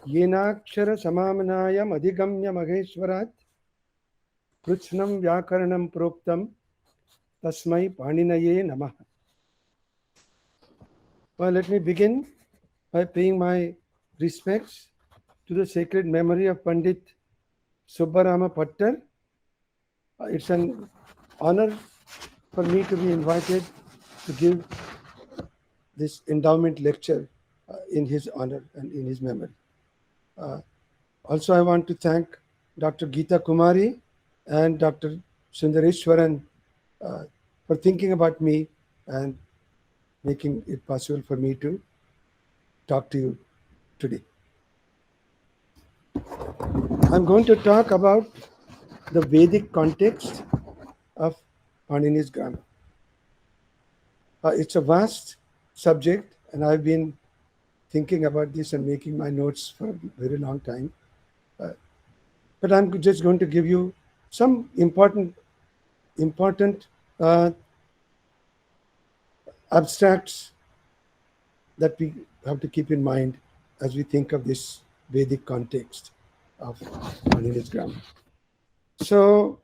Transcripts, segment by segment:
येनाक्षर समामनायम अधिगम्य महेश्वरात् कृत्स्नं व्याकरणं प्रोक्तं तस्मै पाणिनये नमः. Well, let me begin by paying my respects to the sacred memory of Pandit Subbarama Pattar. It's an honor for me to be invited to give this endowment lecture in his honor and in his memory. Also, I want to thank Dr. Geeta Kumari and Dr. Sundareshwaran for thinking about me and making it possible for me to talk to you today. I'm going to talk about the Vedic context of Panini's grammar. It's a vast subject, and I've been thinking about this and making my notes for a very long time. But I'm just going to give you some important abstracts that we have to keep in mind as we think of this Vedic context of Panini's grammar. So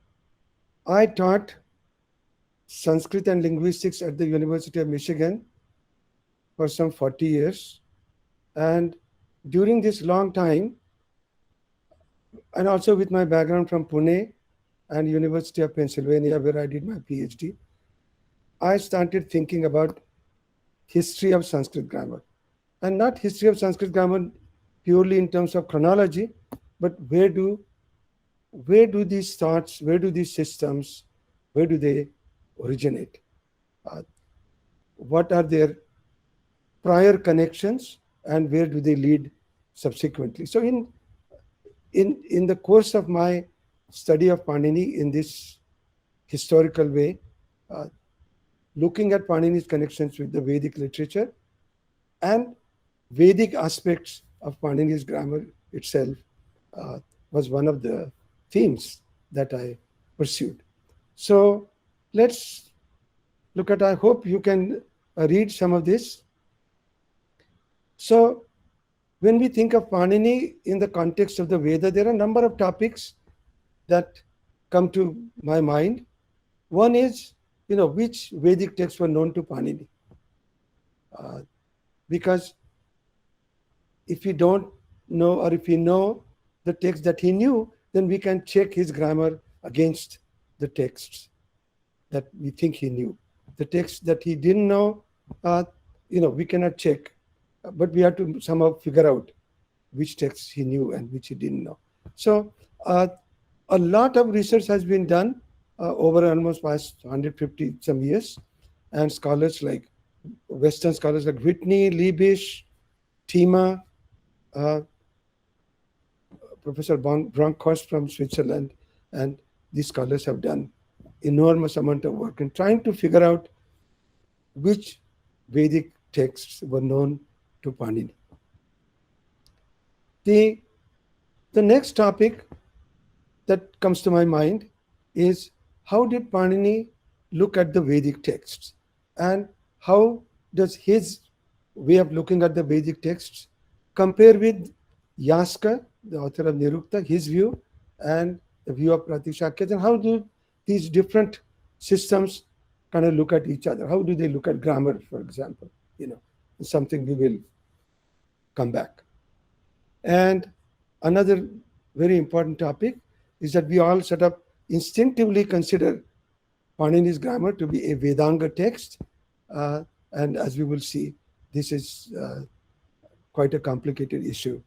I taught Sanskrit and linguistics at the University of Michigan for some 40 years. And during this long time, and also with my background from Pune and University of Pennsylvania, where I did my PhD, I started thinking about history of Sanskrit grammar. And not history of Sanskrit grammar purely in terms of chronology, but where do these thoughts, where do these systems, where do they originate? What are their prior connections and where do they lead subsequently? So in the course of my study of Panini in this historical way, looking at Panini's connections with the Vedic literature and Vedic aspects of Panini's grammar itself was one of the themes that I pursued. So let's look at, I hope you can read some of this. So when we think of Panini in the context of the Veda, there are a number of topics that come to my mind. One is, which Vedic texts were known to Panini? Because if we don't know, or if we know the text that he knew, then we can check his grammar against the texts that we think he knew. The text that he didn't know, we cannot check, but we have to somehow figure out which texts he knew and which he didn't know. So a lot of research has been done over almost past 150 some years, and scholars like Western scholars like Whitney, Liebisch, Thiemer, Professor Bronkhorst from Switzerland, and these scholars have done enormous amount of work in trying to figure out which Vedic texts were known to Panini. The next topic that comes to my mind is how did Panini look at the Vedic texts, and how does his way of looking at the Vedic texts compare with Yaska, the author of Nirukta, his view, and the view of Pratishakyas, and how do these different systems kind of look at each other? How do they look at grammar, for example? Something we will come back. And another very important topic is that we all sort of instinctively consider Panini's grammar to be a Vedanga text. And as we will see, this is quite a complicated issue,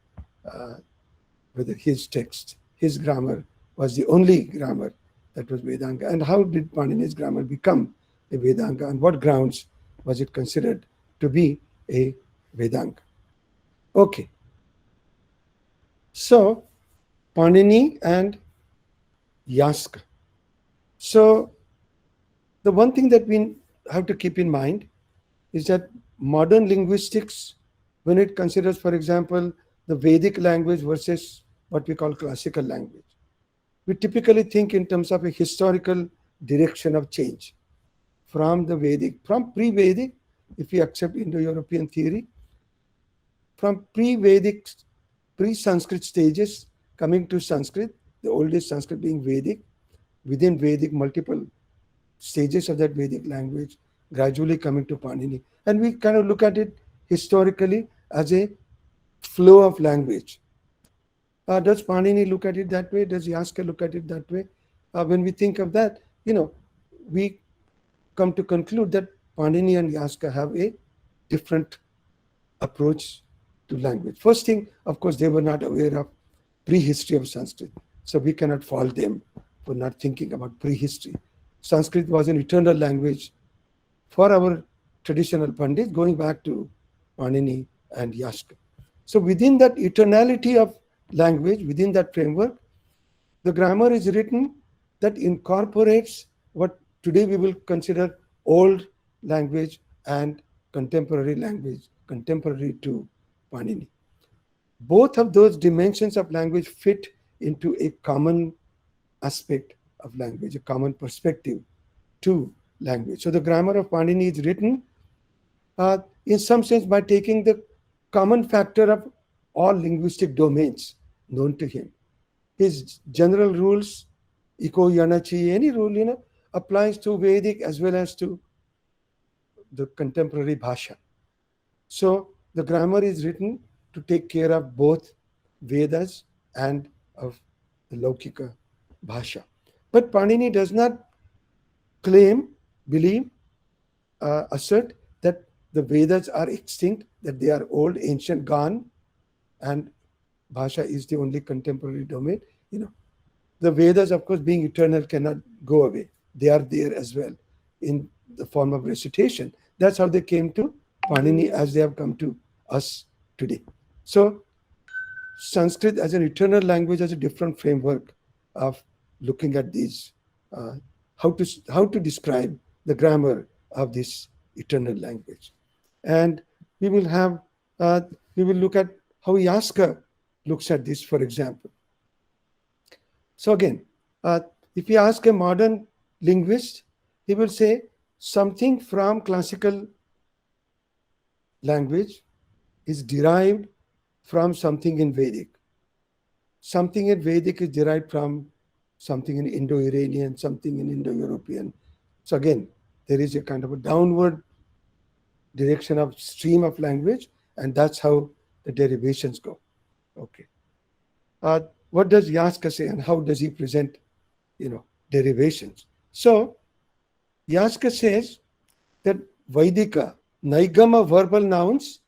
whether his text, his grammar was the only grammar that was Vedanga. And how did Panini's grammar become a Vedanga, and what grounds was it considered to be a Vedanga? Okay. So, Panini and Yaska. So, the one thing that we have to keep in mind is that modern linguistics, when it considers, for example, the Vedic language versus what we call classical language, we typically think in terms of a historical direction of change from the Vedic, from pre-Vedic, if we accept Indo-European theory, from pre-Vedic pre-Sanskrit stages coming to Sanskrit, the oldest Sanskrit being Vedic, within Vedic, multiple stages of that Vedic language, gradually coming to Panini. And we kind of look at it historically as a flow of language. Does Panini look at it that way? Does Yaska look at it that way? When we think of that, we come to conclude that Panini and Yaska have a different approach to language. First thing, of course, they were not aware of prehistory of Sanskrit. So we cannot fault them for not thinking about prehistory. Sanskrit was an eternal language for our traditional Pandit going back to Panini and Yaska. So within that eternality of language, within that framework, the grammar is written that incorporates what today we will consider old language and contemporary language, contemporary to Panini. Both of those dimensions of language fit into a common aspect of language, a common perspective to language. So the grammar of Panini is written in some sense by taking the common factor of all linguistic domains known to him. His general rules, iko yanachi, any rule, applies to Vedic as well as to the contemporary Bhasha. So the grammar is written to take care of both Vedas and of the Laukika Bhasha. But Panini does not claim, believe, assert that the Vedas are extinct, that they are old, ancient, gone, and Bhasha is the only contemporary domain. The Vedas, of course, being eternal, cannot go away. They are there as well in the form of recitation. That's how they came to Panini as they have come to us today. So Sanskrit as an eternal language has a different framework of looking at these, how to describe the grammar of this eternal language. And we will have, we will look at how Yaska looks at this, for example. So again, if you ask a modern linguist, he will say something from classical language is derived from something in Vedic. Something in Vedic is derived from something in Indo-Iranian, something in Indo-European. So again, there is a kind of a downward direction of stream of language, and that's how the derivations go. Okay. What does Yaska say, and how does he present, derivations? So Yaska says that Vaidika, Naigama verbal nouns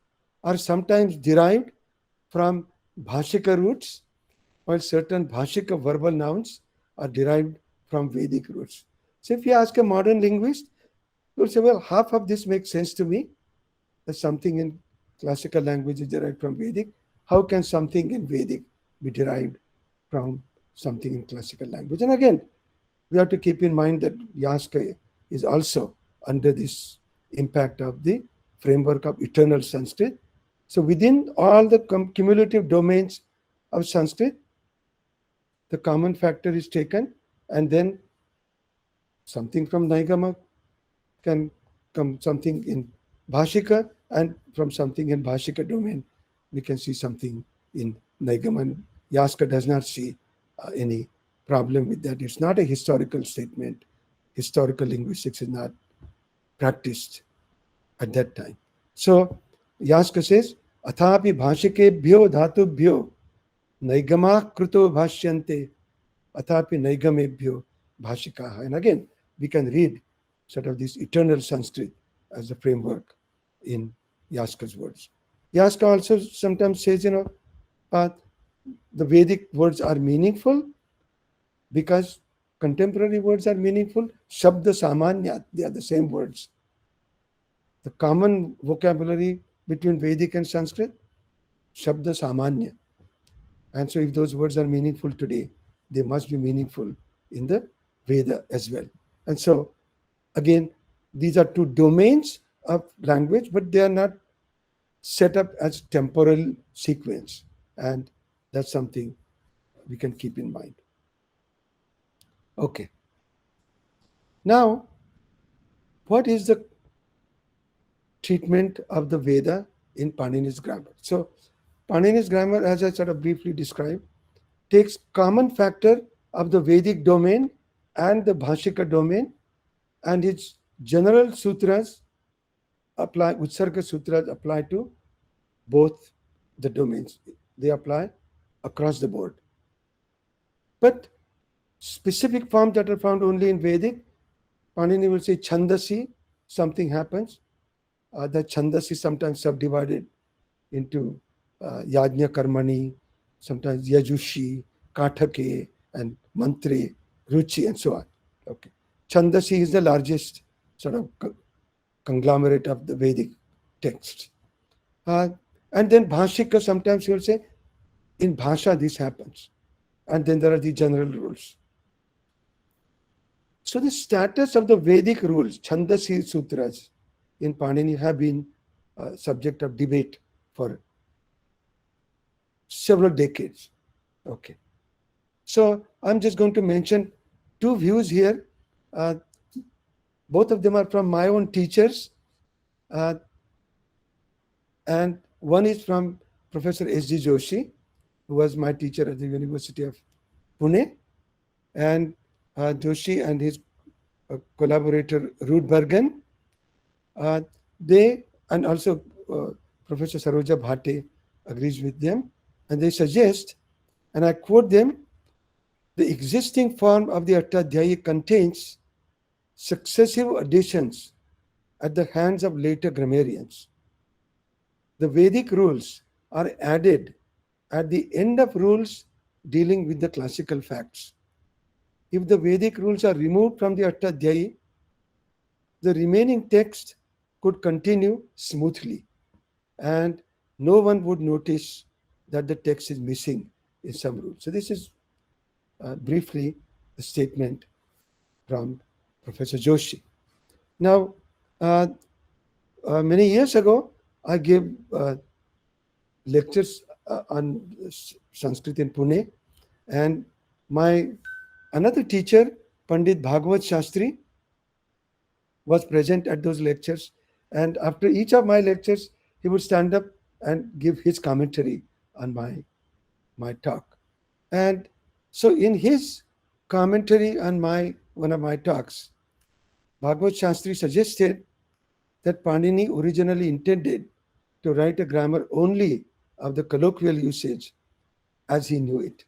are sometimes derived from Bhashika roots, while certain Bhashika verbal nouns are derived from Vedic roots. So if you ask a modern linguist, he will say, well, half of this makes sense to me, that something in classical language is derived from Vedic. How can something in Vedic be derived from something in classical language? And again, we have to keep in mind that Yaska is also under this impact of the framework of eternal Sanskrit. So within all the cumulative domains of Sanskrit, the common factor is taken, and then something from Naigama can come, something in Bhashika, and from something in Bhashika domain, we can see something in Naigama. And Yaska does not see any problem with that. It's not a historical statement. Historical linguistics is not practiced at that time. So Yaska says, Athapi bhashikebhyo dhatubhyo naigama kruto bhashyante athapi naigamebhyo bhashikaha. And again, we can read sort of this eternal Sanskrit as a framework in Yaska's words. Yaska also sometimes says, the Vedic words are meaningful because contemporary words are meaningful. Shabda Samanya, they are the same words. The common vocabulary between Vedic and Sanskrit, Shabda Samanya. And so if those words are meaningful today, they must be meaningful in the Veda as well. And so, again, these are two domains of language, but they are not set up as temporal sequence. And that's something we can keep in mind. Okay. Now, what is the treatment of the Veda in Panini's grammar? So Panini's grammar, as I sort of briefly described, takes common factor of the Vedic domain and the Bhashika domain, and its general sutras apply, Utsarga sutras apply to both the domains. They apply across the board. But specific forms that are found only in Vedic, Panini will say Chandasi, something happens. The Chandas is sometimes subdivided into Yajna Karmani, sometimes Yajushi, Kathake, and Mantre, Ruchi, and so on. Okay. Chandasi is the largest sort of conglomerate of the Vedic texts. And then Bhashika, sometimes you will say, in Bhasha this happens. And then there are the general rules. So the status of the Vedic rules, Chandasi Sutras, in Panini have been subject of debate for several decades. Okay. So I'm just going to mention two views here. Both of them are from my own teachers. And one is from Professor S.G. Joshi, who was my teacher at the University of Pune. And Joshi and his collaborator Ruud Bergen, they, and also Professor Saroja Bhate agrees with them, and they suggest, and I quote them, the existing form of the Attadhyayi contains successive additions at the hands of later grammarians. The Vedic rules are added at the end of rules dealing with the classical facts. If the Vedic rules are removed from the Attadhyayi, the remaining text could continue smoothly, and no one would notice that the text is missing in some rules. So this is briefly a statement from Professor Joshi. Now, many years ago, I gave lectures on Sanskrit in Pune, and my another teacher, Pandit Bhagavad Shastri, was present at those lectures. And after each of my lectures, he would stand up and give his commentary on my talk. And so in his commentary on one of my talks, Bhagavad Shastri suggested that Panini originally intended to write a grammar only of the colloquial usage as he knew it.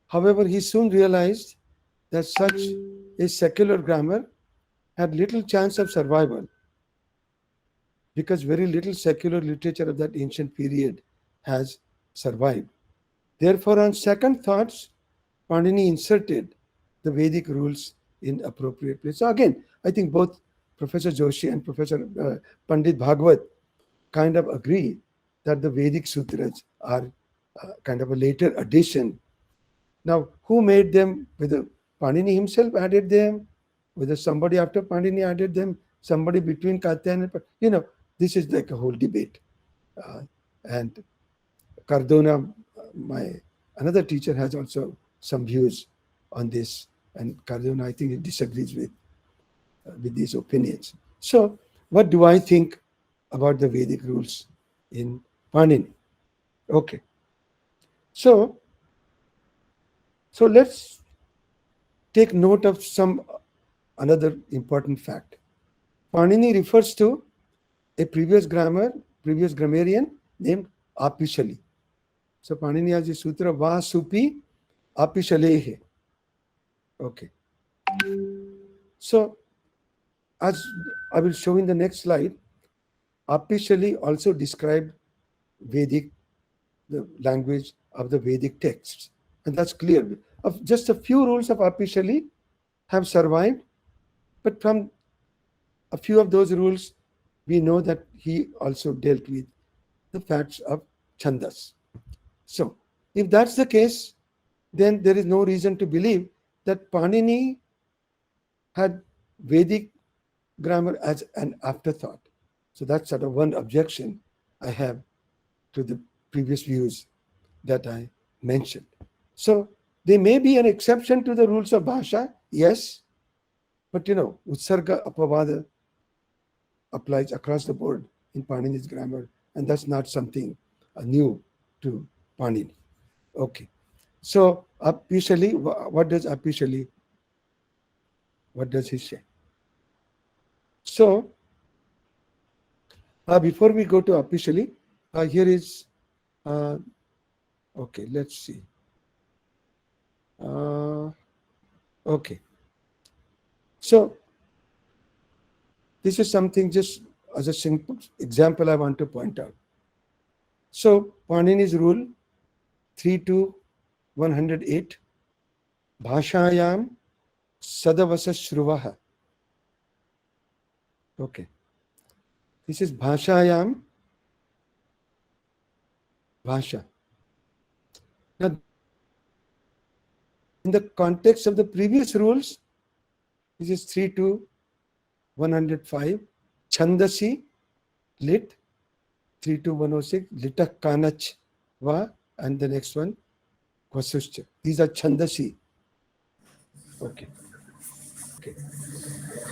However, he soon realized that such a secular grammar had little chance of survival because very little secular literature of that ancient period has survived. Therefore, on second thoughts, Panini inserted the Vedic rules in appropriate place. So again, I think both Professor Joshi and Professor Pandit Bhagwat kind of agree that the Vedic sutras are kind of a later addition. Now, who made them? Whether Panini himself added them, whether somebody after Panini added them, somebody between Katyayana and this is like a whole debate. And Cardona, my another teacher, has also some views on this, and Cardona, I think, he disagrees with these opinions. So, what do I think about the Vedic rules in Panini? Okay. So let's take note of another important fact. Panini refers to a previous grammarian named Apishali. So Panini has a sutra Va Supi Apishalehe. Okay. So as I will show in the next slide, Apishali also described Vedic, the language of the Vedic texts. And that's clear. Of just a few rules of Apishali have survived, but from a few of those rules, we know that he also dealt with the facts of Chandas. So, if that's the case, then there is no reason to believe that Panini had Vedic grammar as an afterthought. So that's sort of one objection I have to the previous views that I mentioned. So they may be an exception to the rules of Bhasha, yes, but Utsarga Apavada applies across the board in Panini's grammar, and that's not something new to Panini. Okay. So officially, what does officially? What does he say? So before we go to officially, here is okay. Let's see. Okay. So this is something just as a simple example I want to point out. So Panini's rule 3 to 108 Bhashayam Sadavasa Shruvaha. Okay. This is Bhashayam Bhasha. Now, in the context of the previous rules, this is 3 to 105 Chandasi Lit 3 to 106 Litak Kanach Va, and the next one Vasuscha. These are Chandasi. Okay. Okay.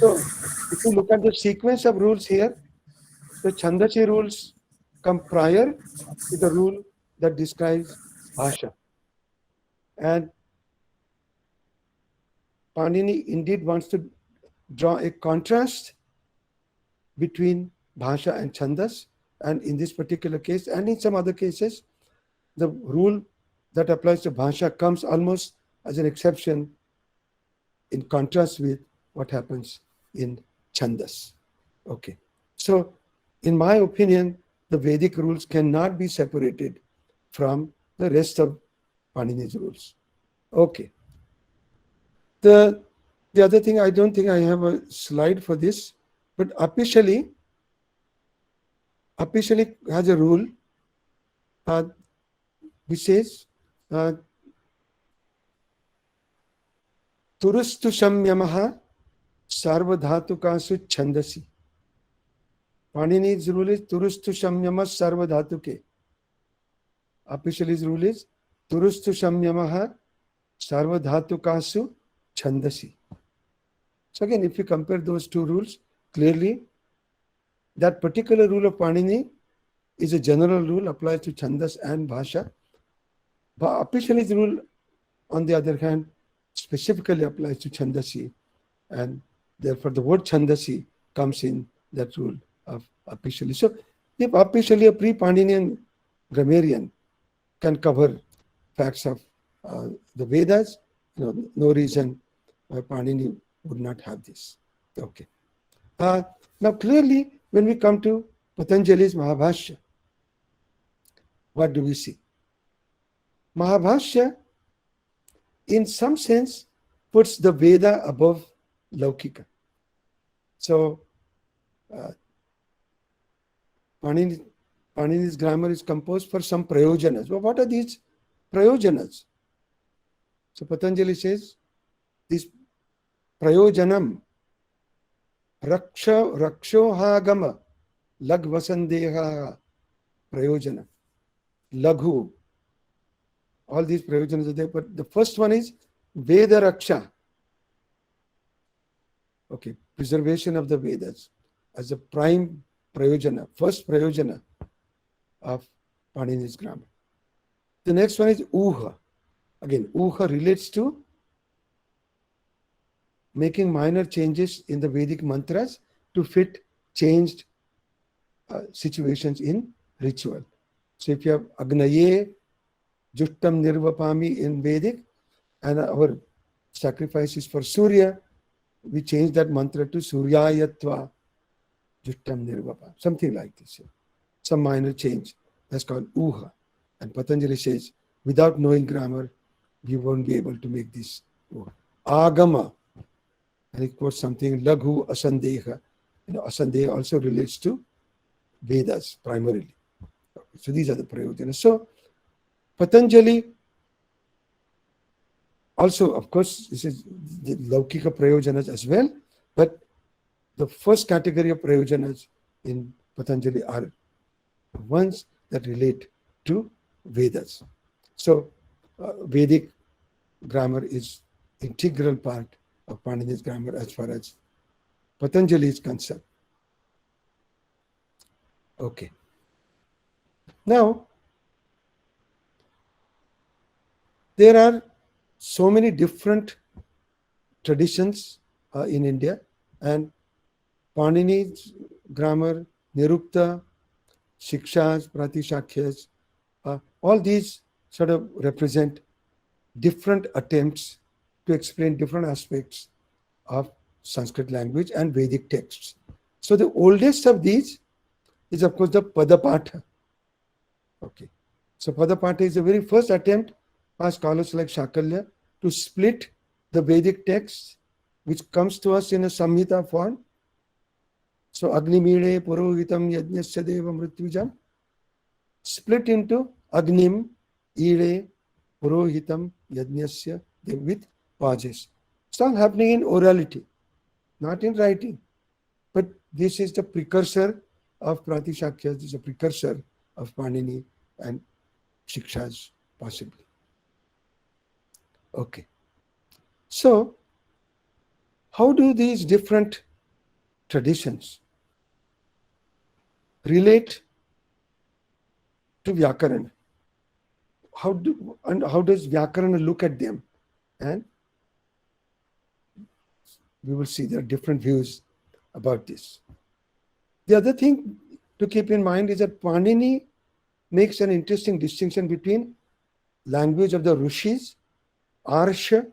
So if you look at the sequence of rules here, the Chandasi rules come prior to the rule that describes Bhasha. And Panini indeed wants to draw a contrast between Bhasha and Chandas. And in this particular case, and in some other cases, the rule that applies to Bhasha comes almost as an exception in contrast with what happens in Chandas. Okay. So, in my opinion, the Vedic rules cannot be separated from the rest of Panini's rules. Okay. The other thing, I don't think I have a slide for this, but officially has a rule which says Turustu Shamyamaha Sarvadhatukasu Chandasi. Panini's rule is Turustu Shamyama Sarvadhatuke. Officially's rule is Turustu Shamyamaha Sarvadhatukasu Chandasi. So again, if you compare those two rules, clearly that particular rule of Panini is a general rule, applies to Chandas and Bhasha. But Officially's rule, on the other hand, specifically applies to Chandasi, and therefore the word Chandasi comes in that rule of Officially. So if Officially a pre-Paninian grammarian can cover facts of the Vedas, no reason why Panini would not have this. Okay. Now clearly, when we come to Patanjali's Mahabhasha, what do we see? Mahabhasha, in some sense, puts the Veda above Laukika. So, Panini's grammar is composed for some prayojanas. Well, what are these prayojanas? So, Patanjali says, this prayojanam, rakshohagama, lagvasandeha prayojana, laghu. All these prayojanas are there, but the first one is Veda Raksha. Okay, preservation of the Vedas as a prime prayojana, first prayojana of Panini's grammar. The next one is Uha. Again, Uha relates to making minor changes in the Vedic mantras to fit changed situations in ritual. So if you have Agnaye, Juttam Nirvapami in Vedic, and our sacrifices for Surya, we change that mantra to Suryayatva Juttam Nirvapami. Something like this. Some minor change. That's called Uha. And Patanjali says, without knowing grammar, we won't be able to make this Uha. Agama. And it quotes something, Laghu Asandeha. Asandeha also relates to Vedas primarily. So these are the prayojanas. So Patanjali also, of course, this is the Laukika prayojanas as well, but the first category of prayojanas in Patanjali are ones that relate to Vedas. So Vedic grammar is integral part of Panini's grammar as far as Patanjali is concerned. Okay. Now, there are so many different traditions in India, and Panini's grammar, Nirukta, Shikshas, Pratishakyas, all these sort of represent different attempts to explain different aspects of Sanskrit language and Vedic texts. So the oldest of these is, of course, the Padapatha. Okay. So Padapatha is the very first attempt by scholars like Shakalya to split the Vedic texts, which comes to us in a Samhita form. So Agnimire Purohitam Yajnasya Deva Mrityujam, split into Agnim, Ire, Purohitam, Yajnasya, with pauses. It's all happening in orality, not in writing. But this is the precursor of Pratishakyas, this is a precursor of Panini and Shikshas, possibly. Okay. So, how do these different traditions relate to Vyakarana? How does Vyakarana look at them? And we will see there are different views about this. The other thing to keep in mind is that Panini makes an interesting distinction between language of the Rishis, Arsha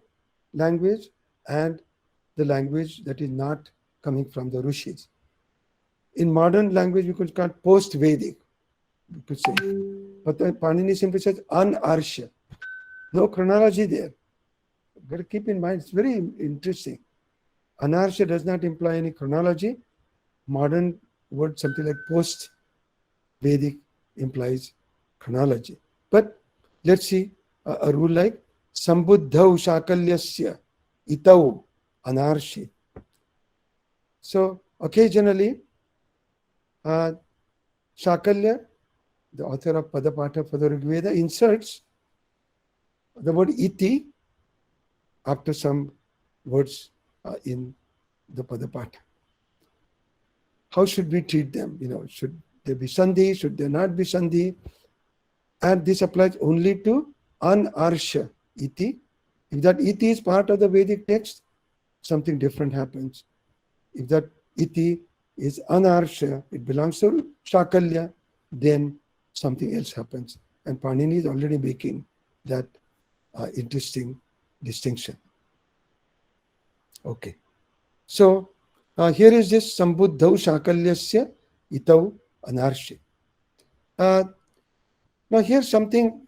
language, and the language that is not coming from the Rishis. In modern language, we could call it post-Vedic, we could say. But Panini simply says an-Arsha. No chronology there. You've got to keep in mind, it's very interesting. Anarsha does not imply any chronology. Modern word, something like post-Vedic, implies chronology. But let's see a rule like Sambuddhau Shakalyasya Itau Anarshi. So occasionally, Shakalya, the author of Padapatha for the Rigveda, inserts the word iti after some words in the Padapatha. How should we treat them? Should there be sandhi? Should there not be sandhi? And this applies only to an-arsha iti. If that iti is part of the Vedic text, something different happens. If that iti is an-arsha, it belongs to Shakalya, then something else happens. And Panini is already making that interesting distinction. Okay. So here is this Sambuddhau Shakalyasya Itau Anarshi. Now here's something,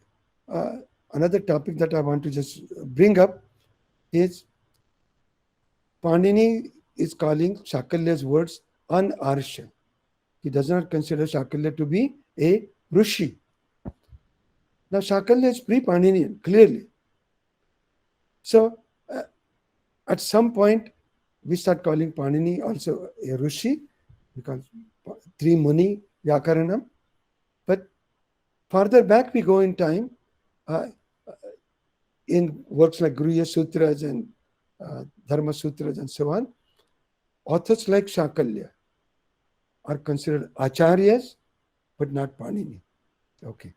another topic that I want to just bring up is Panini is calling Shakalya's words an-arsha. He does not consider Shakalya to be a Rishi. Now Shakalya is pre-Paninian, clearly. So at some point, we start calling Panini also a Rishi, because Tri Muni Vyakaranam. But farther back we go in time, in works like Gruhya Sutras and Dharma Sutras and so on, authors like Shakalya are considered acharyas, but not Panini. Okay.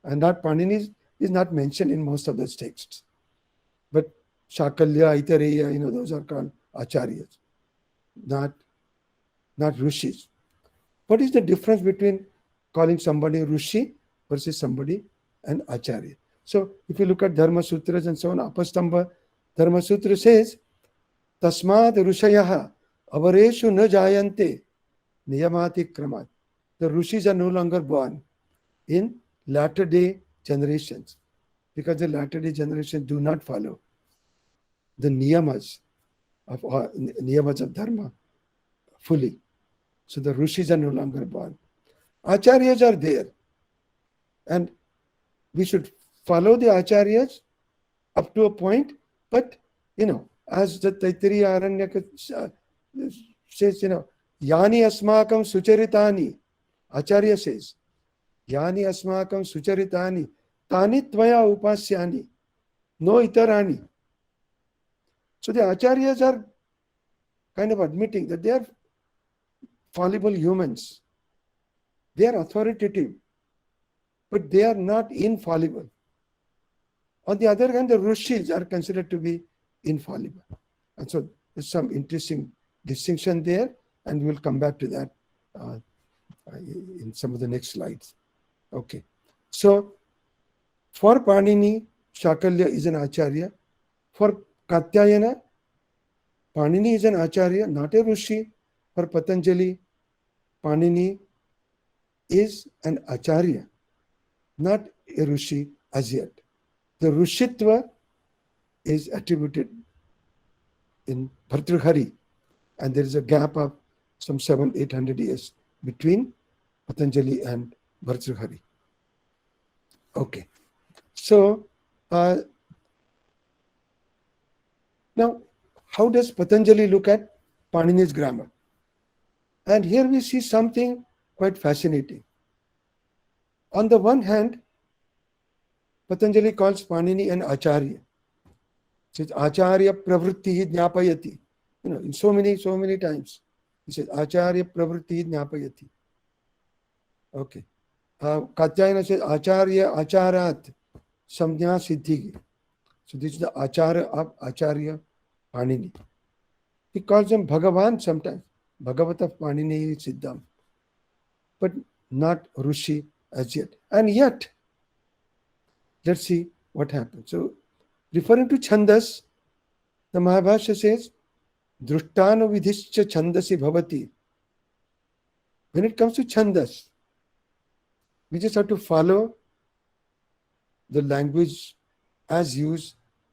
And not Panini is not mentioned in most of those texts. But Shakalya, Aitareya, those are called acharyas, not rishis. What is the difference between calling somebody rishi versus somebody an acharya? So if you look at Dharma Sutras and so on, Apastamba Dharma Sutra says, Tasmad Rushayaha Avareshu na jayante niyamati kramat. The rishis are no longer born in latter day generations, because the latter day generations do not follow the niyamas of dharma fully. So the rishis are no longer born. Acharyas are there, and we should follow the acharyas up to a point. But as the Taittiriya Aranyaka says, Yani asmakam sucharitani. Acharya says, Yani asmakam sucharitani tani tvaya upasyani no itarani. So the acharyas are kind of admitting that they are fallible humans. They are authoritative, but they are not infallible. On the other hand, the Rishis are considered to be infallible. And so there's some interesting distinction there, and we'll come back to that in some of the next slides. Okay. So for Panini, Shakalya is an Acharya. For Katyayana, Panini is an Acharya, not a Rishi. For Patanjali, Panini is an Acharya, not a Rishi as yet. The Rishitva is attributed in Bhartrhari, and there is a gap of some 700-800 years between Patanjali and Bhartrhari. Okay. So, now, how does Patanjali look at Panini's grammar? And here we see something quite fascinating. On the one hand, Patanjali calls Panini an Acharya. Says Acharya Pravritti Jnapayati. In so many times. He says Acharya Pravritti Jnapayati. Okay. Katyayana says Acharya Acharat Samjna Siddhi. So this is the Acharya of Acharya Panini. He calls him Bhagavan sometimes. Bhagavata Panini Siddham. But not Rishi as yet. And yet, let's see what happens. So, referring to Chandas, the Mahabhasha says, Drushtana vidhischa chandasi bhavati. When it comes to Chandas, we just have to follow the language as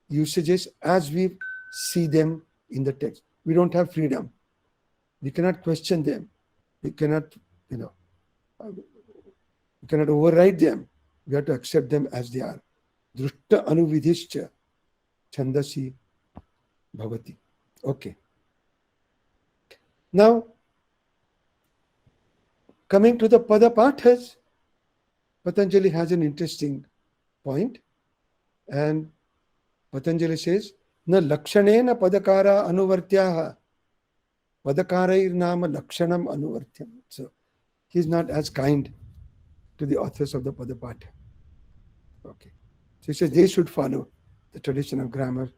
usages as we see them in the text. We don't have freedom. We cannot question them. We cannot, we cannot override them. We have to accept them as they are. Drushta anuvidhischa chandasi bhavati. Okay. Now, coming to the Padapathas, Patanjali has an interesting point. And Patanjali says, Na lakshanena padakara anuvartyaha. Padakarair nama lakshanam anuvartyam. So, he is not as kind to the authors of the Padapatha. Okay. So he says they should follow the tradition of grammar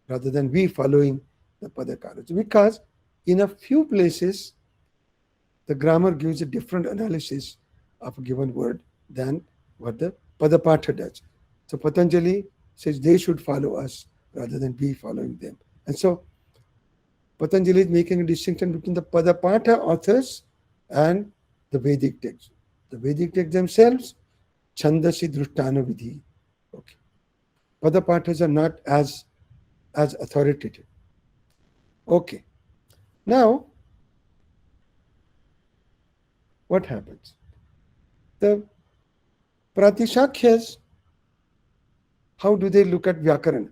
rather than we following the Padakaras. Because in a few places, the grammar gives a different analysis of a given word than what the Padapatha does. So Patanjali says they should follow us rather than we following them. And so Patanjali is making a distinction between the Padapatha authors and the Vedic texts. The Vedic texts themselves, Chandasi Drushtana Vidhi. Okay. Padapathas are not as authoritative. Okay. Now, what happens? The Pratishakyas, how do they look at Vyakarana?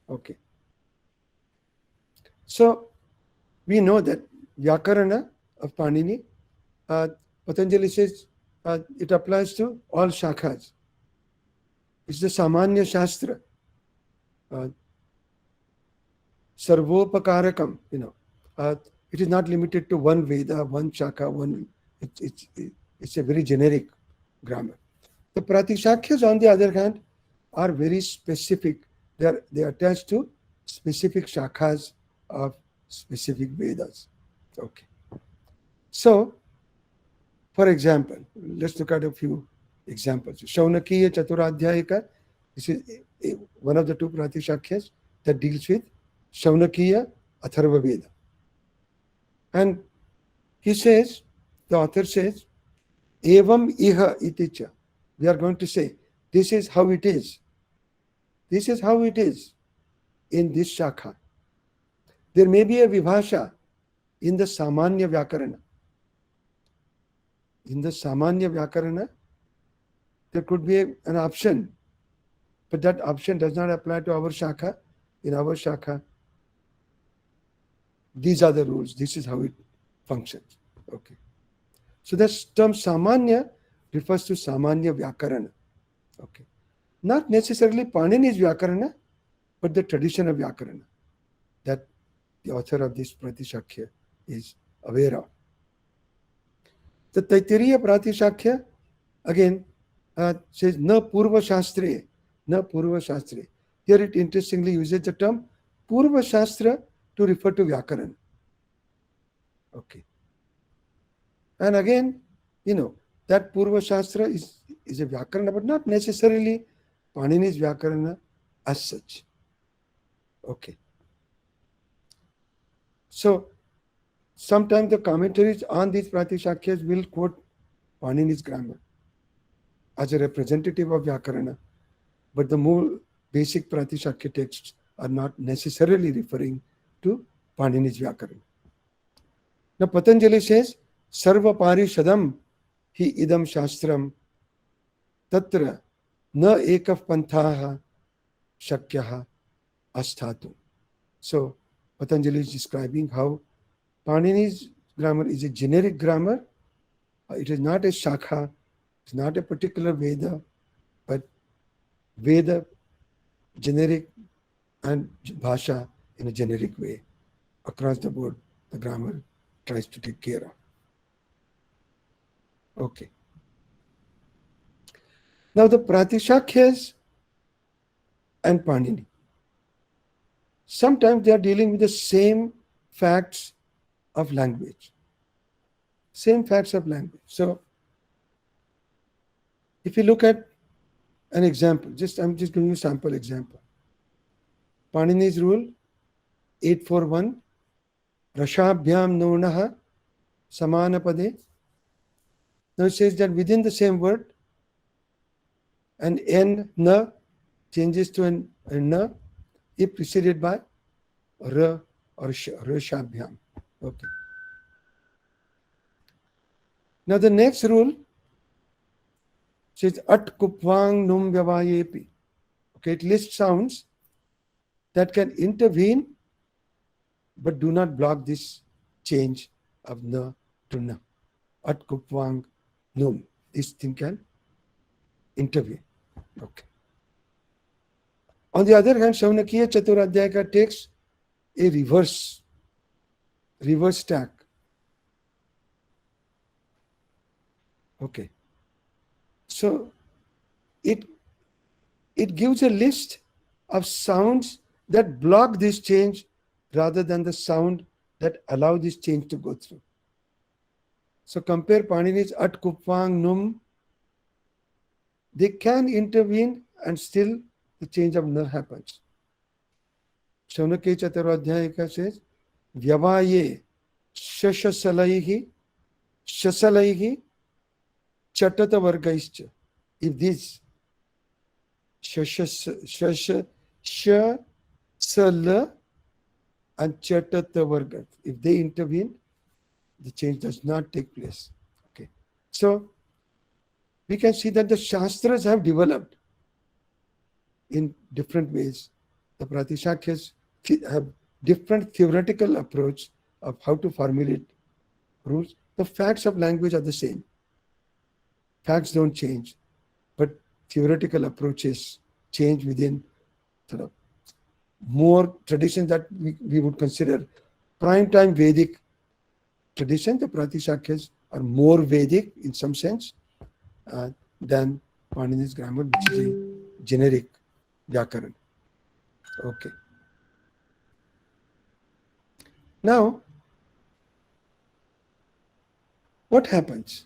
Okay. So, we know that Vyakarana of Panini, Patanjali says it applies to all shakhas. It's the Samanya Shastra. Sarvopakarakam, it is not limited to one Veda, one Shakha, it's a very generic grammar. The Pratishakyas, on the other hand, are very specific. They are attached to specific shakhas of specific Vedas. Okay. So, for example, let's look at a few examples. Shaunakiya Chaturadhyayika, this is one of the two Pratishakyas that deals with Shaunakiya Atharva Veda. And he says, the author says, Evam Iha Iticha. We are going to say, this is how it is. This is how it is in this Shakha. There may be a Vibhasha in the Samanya Vyakarana. In the Samanya Vyakarana, there could be an option, but that option does not apply to our Shakha. In our Shakha, these are the rules. This is how it functions. Okay. So the term Samanya refers to Samanya Vyakarana. Okay. Not necessarily Panini's Vyakarana, but the tradition of Vyakarana that the author of this Pratishakya is aware of. The Taittiriya Pratishakya, again, says na purva shastre, na purva shastre. Here it interestingly uses the term purva shastra to refer to Vyakaran. Okay. And again, that purva shastra is a Vyakarana, but not necessarily Panini's Vyakarana as such. Okay. So, sometimes the commentaries on these Pratishakyas will quote Panini's grammar as a representative of Vyakarana, but the more basic Pratishakya texts are not necessarily referring to Panini's Vyakarana. Now Patanjali says, Sarva Parishadam hi idam shastram tatra na ekaf panthaha shakyaha asthatu. So Patanjali is describing how Panini's grammar is a generic grammar. It is not a shakha, it's not a particular Veda, but Veda, generic, and Bhasha in a generic way. Across the board, the grammar tries to take care of. Okay. Now the Pratishakyas and Panini, sometimes they are dealing with the same facts of language. Same facts of language. So if you look at an example, I'm just giving you a sample example. Panini's rule 841, Rashabhyam Nonaha Samanapade. Now it says that within the same word, an N, Na changes to an Na if preceded by R or Rashabhyam. Okay. Now the next rule says At Kupvang Num Vyavayepi. Okay, it lists sounds that can intervene but do not block this change of Na to Na. At Kupvang Num. This thing can intervene. Okay. On the other hand, Shaunakya Chaturadhyaya takes a reverse stack. Okay. So it gives a list of sounds that block this change rather than the sound that allow this change to go through. So compare Panini's At Kupvang Num. They can intervene and still the change of Na happens. Shaunakya Chaturadhyaya says, Vyavaye Shashasalaihi Chatata Vargaischa. If these Shashala and Chatata Varga, if they intervene, the change does not take place. Okay. So we can see that the Shastras have developed in different ways. The Pratishakyas have different theoretical approach of how to formulate rules. The facts of language are the same. Facts don't change, but theoretical approaches change within sort of more traditions that we would consider prime time Vedic tradition. The Pratishakyas are more Vedic in some sense than Panini's grammar, which is a generic Vyakaran. Okay. Now, what happens?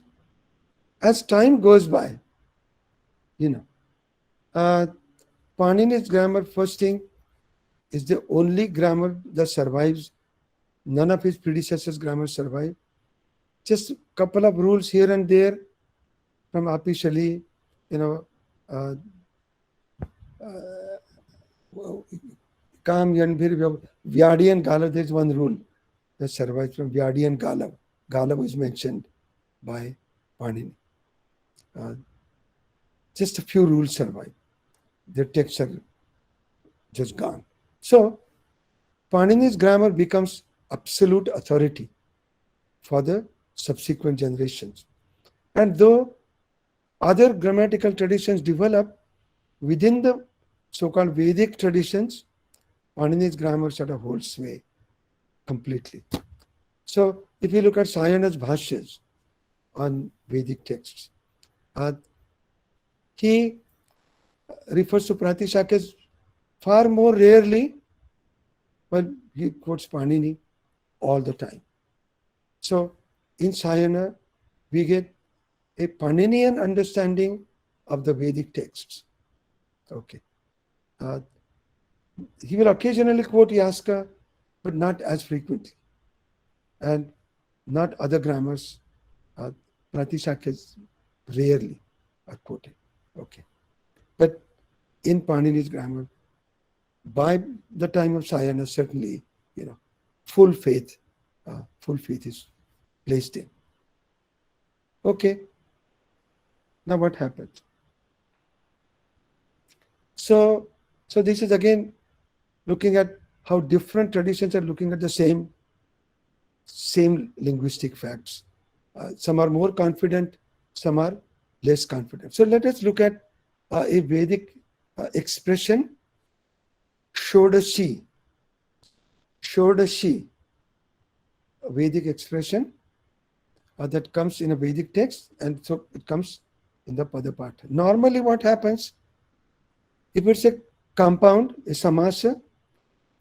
As time goes by, Panini's grammar, first thing, is the only grammar that survives. None of his predecessors' grammar survive. Just a couple of rules here and there from Apishali, Kam Yanbhir Vyadi Galav. There is one rule that survives from Vyadi and Galav. Galav is mentioned by Panini. Just a few rules survive. Their texts are just gone. So, Panini's grammar becomes absolute authority for the subsequent generations. And though other grammatical traditions develop within the so-called Vedic traditions, Panini's grammar sort of holds sway completely. So, if you look at Sayana's Bhashyas on Vedic texts, he refers to Pratishakhas far more rarely, but he quotes Panini all the time. So in Sayana, we get a Paninian understanding of the Vedic texts. Okay. He will occasionally quote Yaska, but not as frequently. And not other grammars. Pratishakhas rarely are quoted. Okay. But in Panini's grammar, by the time of Sayana, certainly, full faith is placed in. Okay. Now what happens? So this is again looking at how different traditions are looking at the same linguistic facts. Some are more confident, some are less confident. So let us look at a Vedic expression, Shodashi, a Vedic expression that comes in a Vedic text, and so it comes in the Padapatha. Normally what happens, if it's a compound, a samasa,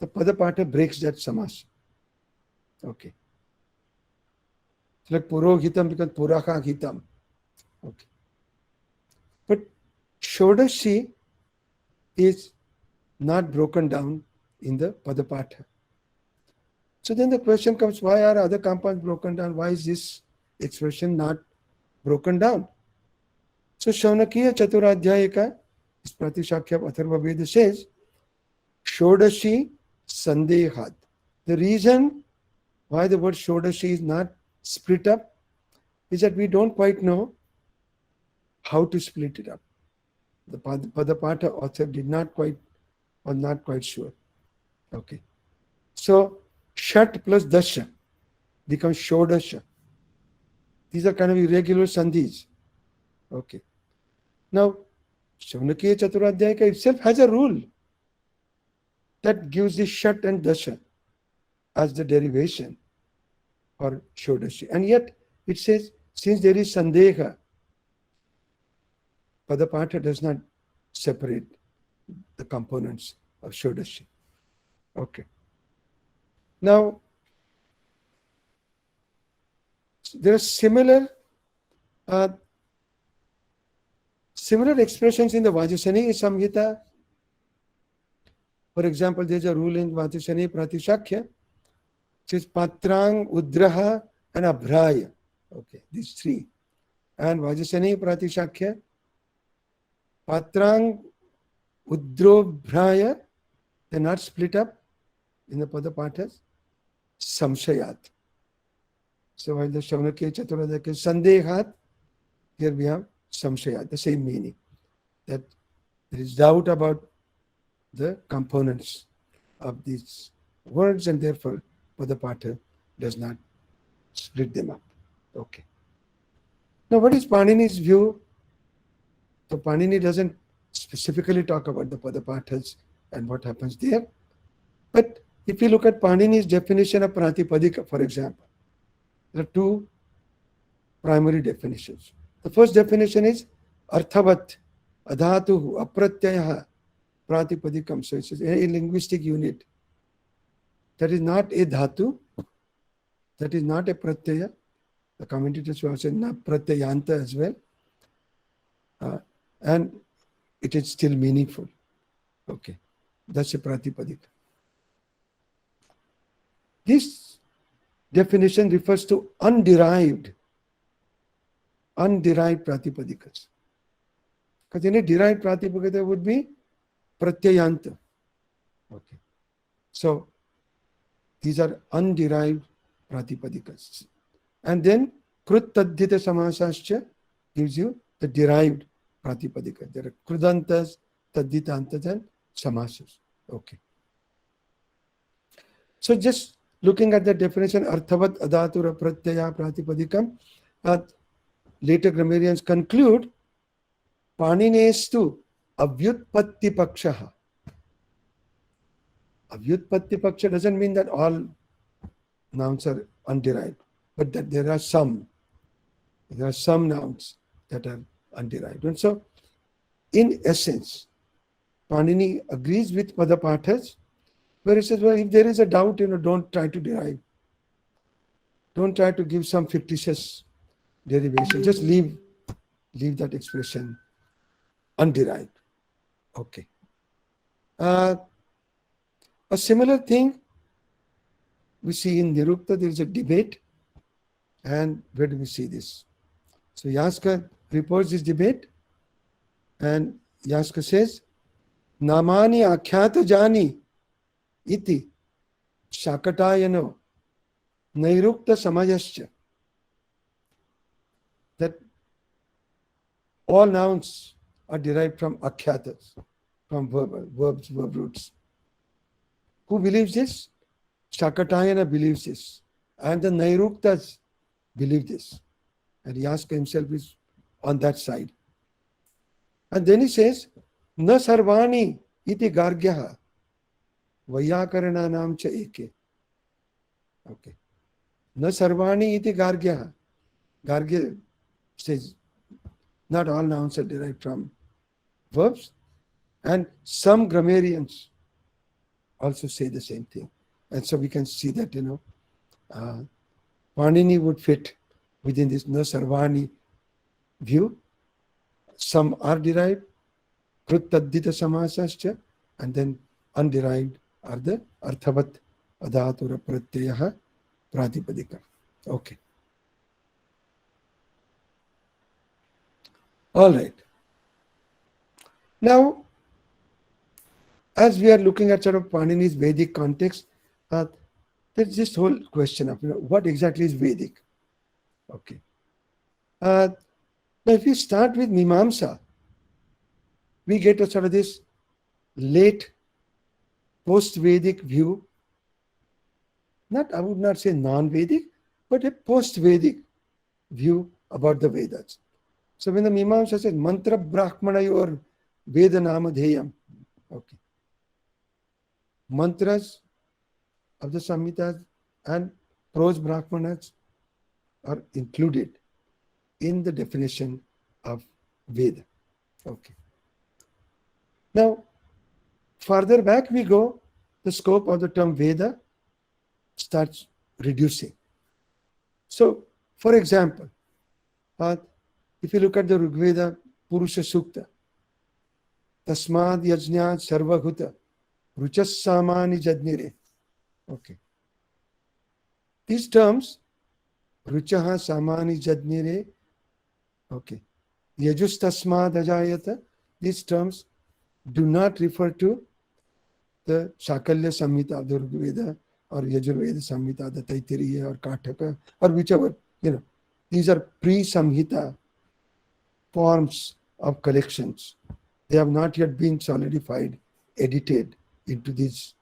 the Padapatha breaks that samasa. Okay. It's like Purohitam becomes Purakahitam. Okay. But Shodashi is not broken down in the Padapatha. So then the question comes, why are other compounds broken down? Why is this expression not broken down? So Shaunakya Chaturadhyayika, this Pratishakhya of Atharva Veda says, Shodashi Sandehat. The reason why the word Shodashi is not split up is that we don't quite know how to split it up. The Padapatha author not quite sure. Okay. So Shat plus Dasha becomes Shodasha. These are kind of irregular sandhis. Okay. Now, Shaunakya Chaturadhyayika itself has a rule that gives the Shat and Dasha as the derivation for Shodashi. And yet it says, since there is Sandeha, Padapatha does not separate the components of Shodashi. Okay. Now, there are similar expressions in the Vajasani Samhita. For example, there's a rule in Vajasani Pratishakhya, which is Patrang, Udraha, and Abhraya. Okay, these three. And Vajasani Pratishakhya, Patrang, Udro, Bhraya, they're not split up in the Padapathas. Samshayat. So while the Shaunakya Chaturadhyayika is Sandehat, here we have Samshayat, the same meaning. That there is doubt about the components of these words, and therefore Padapatha does not split them up. Okay. Now what is Panini's view? So Panini doesn't specifically talk about the Padapathas and what happens there. But if you look at Panini's definition of Pratipadika, for example, there are two primary definitions. The first definition is Arthavat, Adhatuhu, Apratyaha, Pratipadikam. So it's a linguistic unit. That is not a dhatu, that is not a pratyaya. The commentators will say not pratyayanta as well. And it is still meaningful. Okay. That's a Pratipadika. This definition refers to underived Pratipadikas. Because in a derived Pratipadika would be Pratyayanta. Okay. So these are underived Pratipadikas. And then Krut Tadhita Samasascha gives you the derived Pratipadika. There are Krudantas, Tadhitantas, and Samasas. Okay. So just looking at the definition, Arthavat Adhatura Pratyaya Pratipadikam, later grammarians conclude Paninestu Avyutpatti Pakshaha. Avyutpatti Paksha doesn't mean that all nouns are underived, but that there are some nouns that are underived. And so in essence, Panini agrees with Padapathas, where he says, well, if there is a doubt, don't try to derive. Don't try to give some fictitious derivation. Just leave that expression underived. Okay. A similar thing we see in Nirukta, there is a debate. And where do we see this? So Yaska reports this debate, and Yaska says, Namani akhyata jani iti shakatayano nairukta samayascha. That all nouns are derived from akhyatas, from verbs, verb roots. Who believes this? Shakatayana believes this. And the Nairuktas believe this. And Yaska himself is on that side. And then he says, Na sarvani iti gargyaha vayakarana cha eke. Okay. Na sarvani iti gargyaha. Gargya says, not all nouns are derived from verbs. And some grammarians also say the same thing. And so we can see that, Panini would fit within this Na sarvani view. Some are derived, krut taddita samasascha, and then underived are the arthavat adhatura pratyaha pratipadika. Okay. All right. Now, as we are looking at sort of Panini's Vedic context, there's this whole question of what exactly is Vedic. Okay. Now, if we start with Mimamsa, we get a sort of this late post-Vedic view. I would not say non-Vedic, but a post-Vedic view about the Vedas. So when the Mimamsa says mantra brahmanayor Veda namadheyam, okay, mantras of the Samhitas and prose brahmanas are included in the definition of Veda. Okay. Now, further back we go, the scope of the term Veda starts reducing. So, for example, if you look at the Rigveda Purusha Sukta, Tasmad Yajñat Sarvaghuta Ruchas Samani Jadnire. Okay. These terms, Ruchaha Samani Jadnire, okay, Yajus Tasmad Ajayata, these terms do not refer to the Shakalya Samhita of the Rigveda or Yajurveda Samhita, the Taittiriya or Kataka or whichever, these are pre-Samhita forms of collections. They have not yet been solidified, edited into these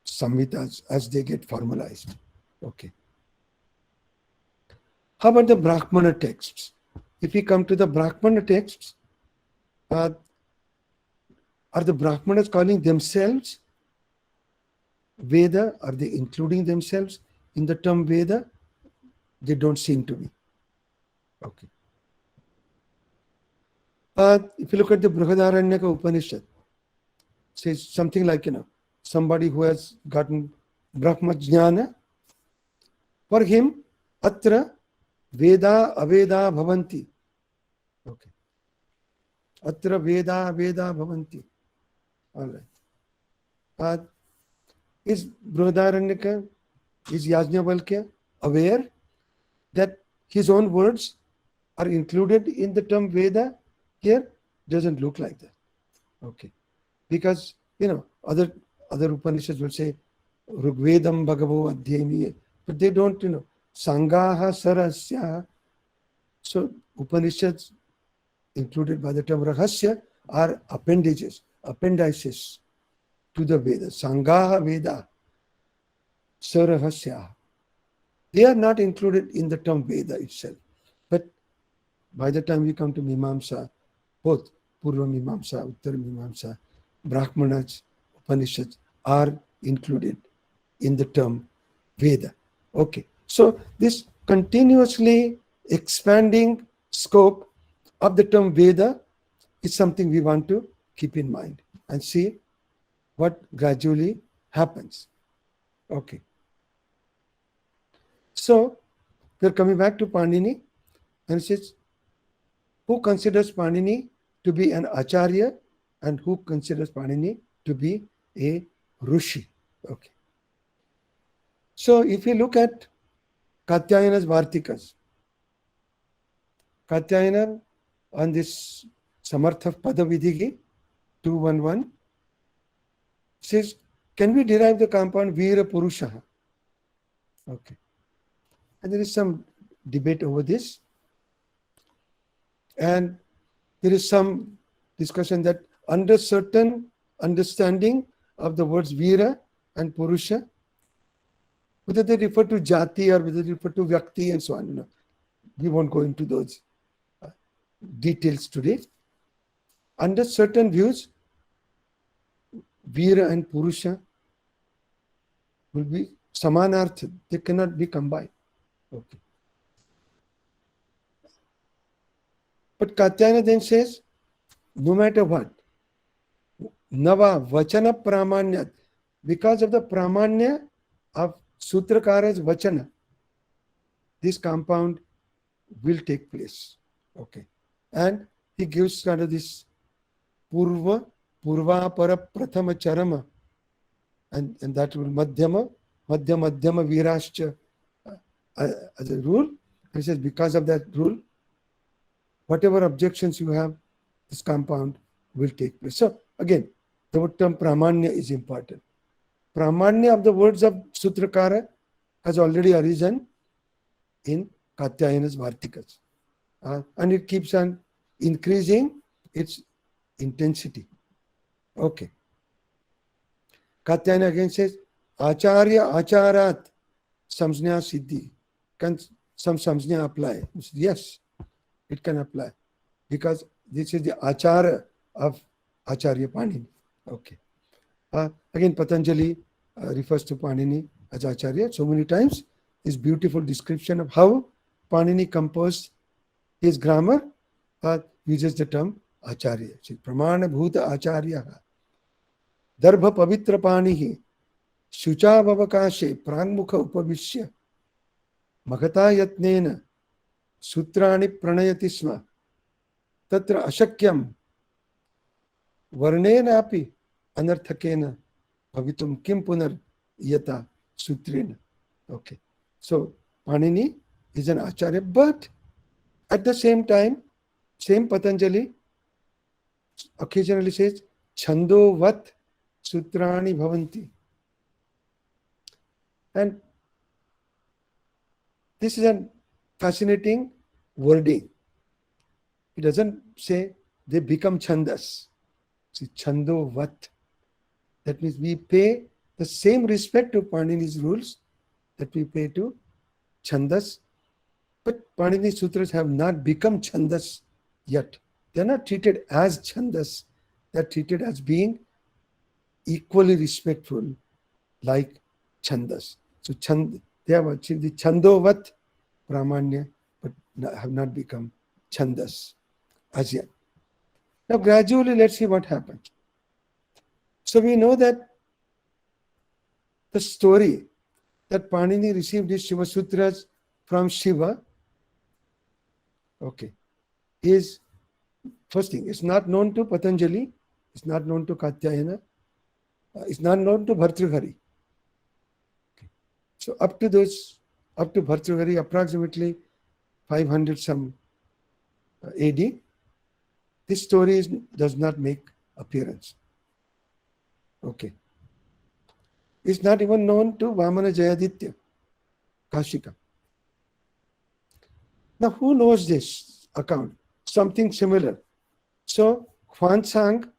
Samhitas as they get formalized. Okay. How about the Brahmana texts? If we come to the Brahmana texts, are the Brahmanas calling themselves Veda? Are they including themselves in the term Veda? They don't seem to be. Okay. If you look at the Brihadaranyaka Upanishad, says something like, somebody who has gotten Brahma Jnana, for him, Atra Veda Aveda Bhavanti. Okay. Atra Veda Aveda Bhavanti. All right. Is Brihadaranyaka, is Yajnavalkya aware that his own words are included in the term Veda? Here, doesn't look like that. Okay. Because, other Upanishads will say, Rugvedam Bhagavo Adhyayami, but they don't, Sangaha Sarasya. So, Upanishads included by the term Rahasya are appendices to the Veda. Sangaha Veda, Sarahasya. They are not included in the term Veda itself. But by the time we come to Mimamsa, both Purva Mimamsa, Uttara Mimamsa, Brahmanas, Upanishads are included in the term Veda. Okay. So this continuously expanding scope of the term Veda is something we want to keep in mind and see what gradually happens. Okay. So we're coming back to Panini, and it says, who considers Panini to be an acharya and who considers Panini to be a rishi? Okay. So if you look at Katyayana's Vartikas, Katyayana on this Samartha Padavidhigi 211 says, can we derive the compound Veera Purushaha? Okay. And there is some debate over this. And there is some discussion that under certain understanding of the words Veera and Purusha, whether they refer to Jati or whether they refer to Vyakti and so on, we won't go into those details today. Under certain views, Veera and Purusha will be Samanartha. They cannot be combined. Okay. But Katyayana then says, no matter what, Nava Vachana Pramanya, because of the Pramanya of Sutrakara's Vachana, this compound will take place. Okay. And he gives kind of this Purva Para Prathama Charama, and that will Madhyama Virascha as a rule. He says, because of that rule, whatever objections you have, this compound will take place. So again, the term Pramanya is important. Pramanya of the words of Sutrakara has already arisen in Katyayana's Vartikas. And it keeps on increasing its intensity. Okay. Katyayana again says, Acharya Acharat Samsnya Siddhi. Can some Samsnya apply? Yes, it can apply. Because this is the Achara of Acharya Panini. Okay. Again, Patanjali refers to Panini as Acharya so many times. This beautiful description of how Panini composed his grammar uses the term Acharya. Pramana Bhuta Acharya. Darbha Pavitra Panihi. Shucha Vavakashe Prangmukha Upavishya. Magata Yatnena. Sutrani Pranayati Sma. Tatra Ashakyam. Varnena api anarthakena bhavitum kim punar yata sutrena. Okay. So Panini is an acharya, but at the same time, same Patanjali occasionally says Chando vat sutrani bhavanti. And this is a fascinating wording. It doesn't say they become chandas. See, Chando vat. That means we pay the same respect to Panini's rules that we pay to Chandas. But Panini Sutras have not become Chandas yet. They are not treated as Chandas. They are treated as being equally respectful like Chandas. So they have achieved the Chandovat Pramanya, but have not become Chandas as yet. Now gradually let's see what happens. So we know that the story that Panini received his Shiva Sutras from Shiva, okay, is first thing, it's not known to Patanjali, it's not known to Katyayana, it's not known to Bhartrihari. Okay. So up to Bhartrihari, approximately 500 some AD, this story does not make appearance. Okay. It's not even known to Vamana Jayaditya, Kashika. Now, who knows this account? Something similar. So, Huansang,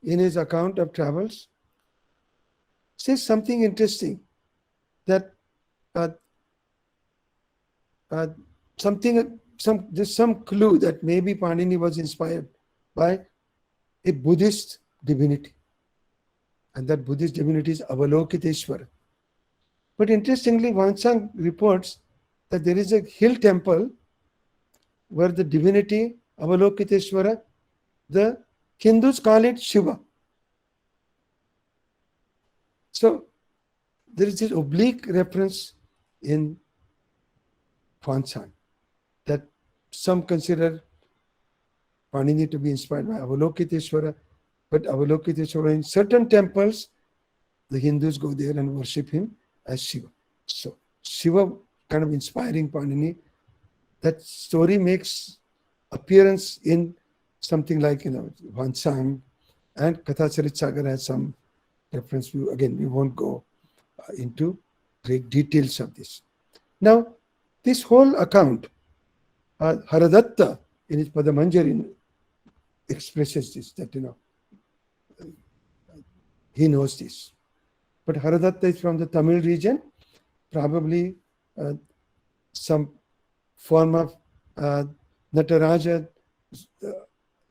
in his account of travels, says something interesting, that there's some clue that maybe Panini was inspired by a Buddhist divinity. And that Buddhist divinity is Avalokiteshvara. But interestingly, Huansang reports that there is a hill temple where the divinity Avalokiteshvara the Hindus call it Shiva. So there is this oblique reference in Huanshan that some consider Panini to be inspired by Avalokiteshvara, but Avalokiteshvara in certain temples, the Hindus go there and worship him as Shiva. So Shiva kind of inspiring Panini. That story makes appearance in something like, Huanshan, and Kathacharit Sagar has some reference. Again, we won't go into great details of this. Now, this whole account, Haradatta in his Padamanjari expresses this, that he knows this. But Haradatta is from the Tamil region, probably some form of Nataraja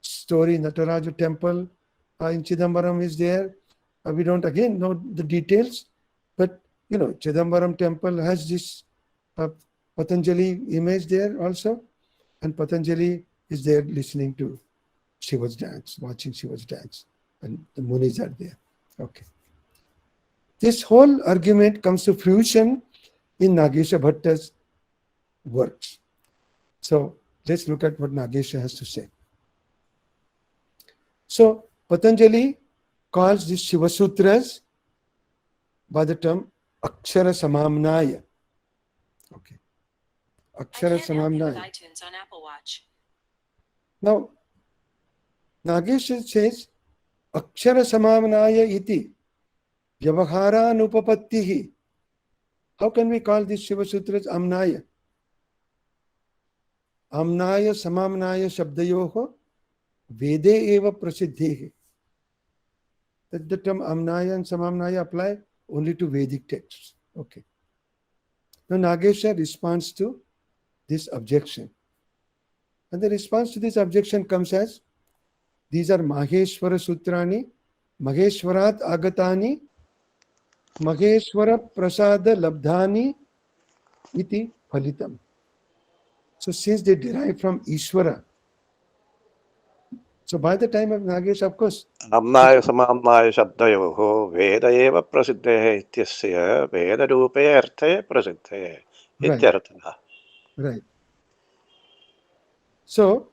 story, Nataraja temple in Chidambaram is there. We don't again know the details, but Chidambaram temple has this Patanjali image there also, and Patanjali is there listening to Shiva's dance, watching Shiva's dance, and the Munis are there. Okay. This whole argument comes to fruition in Nagesha Bhatta's works. So let's look at what Nagesha has to say. So Patanjali calls these Shiva Sutras by the term Akshara Samamnaya. Okay. Akshara Samamnaya. Now, Nagesha says Akshara Samamnaya iti Vyavaharanupapattihi. How can we call these Shiva Sutras Amnaya? Amnaya Samamnaya Shabdayoho Vede eva Prasiddhehi. That the term Amnaya and Samamnaya apply only to Vedic texts. Okay. Now Nagesha responds to this objection. And the response to this objection comes as, these are Maheshwara Sutrani, Maheshwarat Agatani, Maheshwara Prasada Labdhani iti Phalitam. So since they derive from Ishvara, so by the time of Nagesha, of course, Amnaya Samamnaya Shabdayoho Veda eva Prasiddhehe ityasya Veda Rupe Arte Prasiddhehe ityartha. Right. So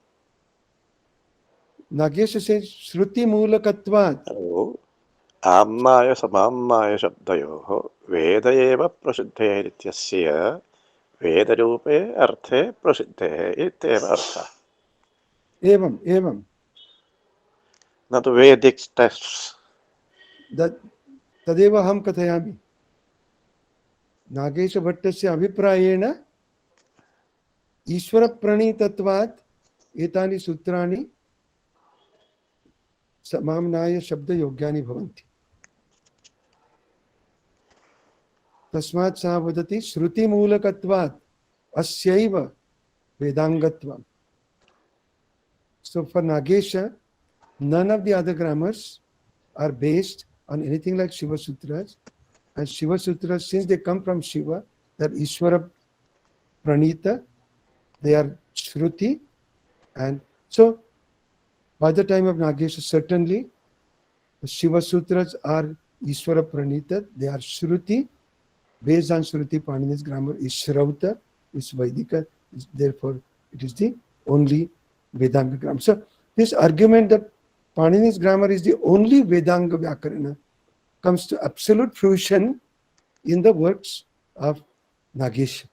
Nagesha says Shruti Mulakatvat. Amnaya Samamnaya Shabdayoho Veda eva Prasiddhehe ityasya Veda Rupe Arte Prasiddhehe ityeva artha. Evam. Not the Vedic texts. That Tadeva Ham Kathayami. Nagesha Bhattasya Abhiprayena Ishvara Pranitatvat Etani Sutrani Samamnaya Shabda Yogyani Bhavanti. Tasmat Sahavadati Shruti Mulakatvat Asyaiva Vedangatvam. So for Nagesha, none of the other grammars are based on anything like Shiva Sutras. And Shiva Sutras, since they come from Shiva, they are Ishvara Pranita, they are Shruti. And so by the time of Nagesha, certainly the Shiva Sutras are Ishvara Pranita, they are Shruti. Based on Shruti, Panini's grammar is Shrauta, is Vaidika, therefore it is the only Vedanga grammar. So this argument that Panini's grammar is the only Vedanga Vyakarana comes to absolute fruition in the works of Nagesha.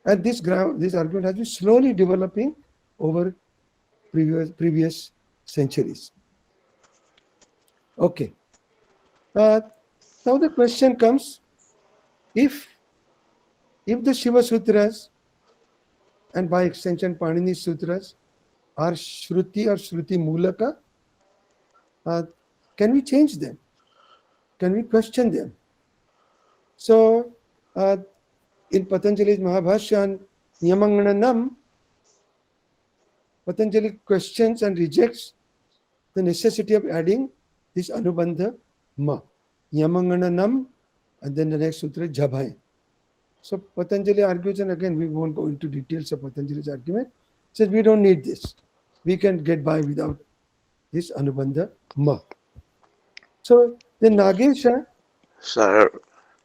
And this argument has been slowly developing over previous centuries. Okay. Now the question comes, if the Shiva Sutras and by extension Panini Sutras are Shruti or Shruti Mulaka, can we change them? Can we question them? So in Patanjali's Mahabhasha and Nyamangananam, Patanjali questions and rejects the necessity of adding this Anubandha Ma. Nyamangananam, and then the next sutra, Jabhai. So Patanjali argues, and again we won't go into details of Patanjali's argument, says we don't need this. We can get by without is Anubandha Ma. So the Nagesha So,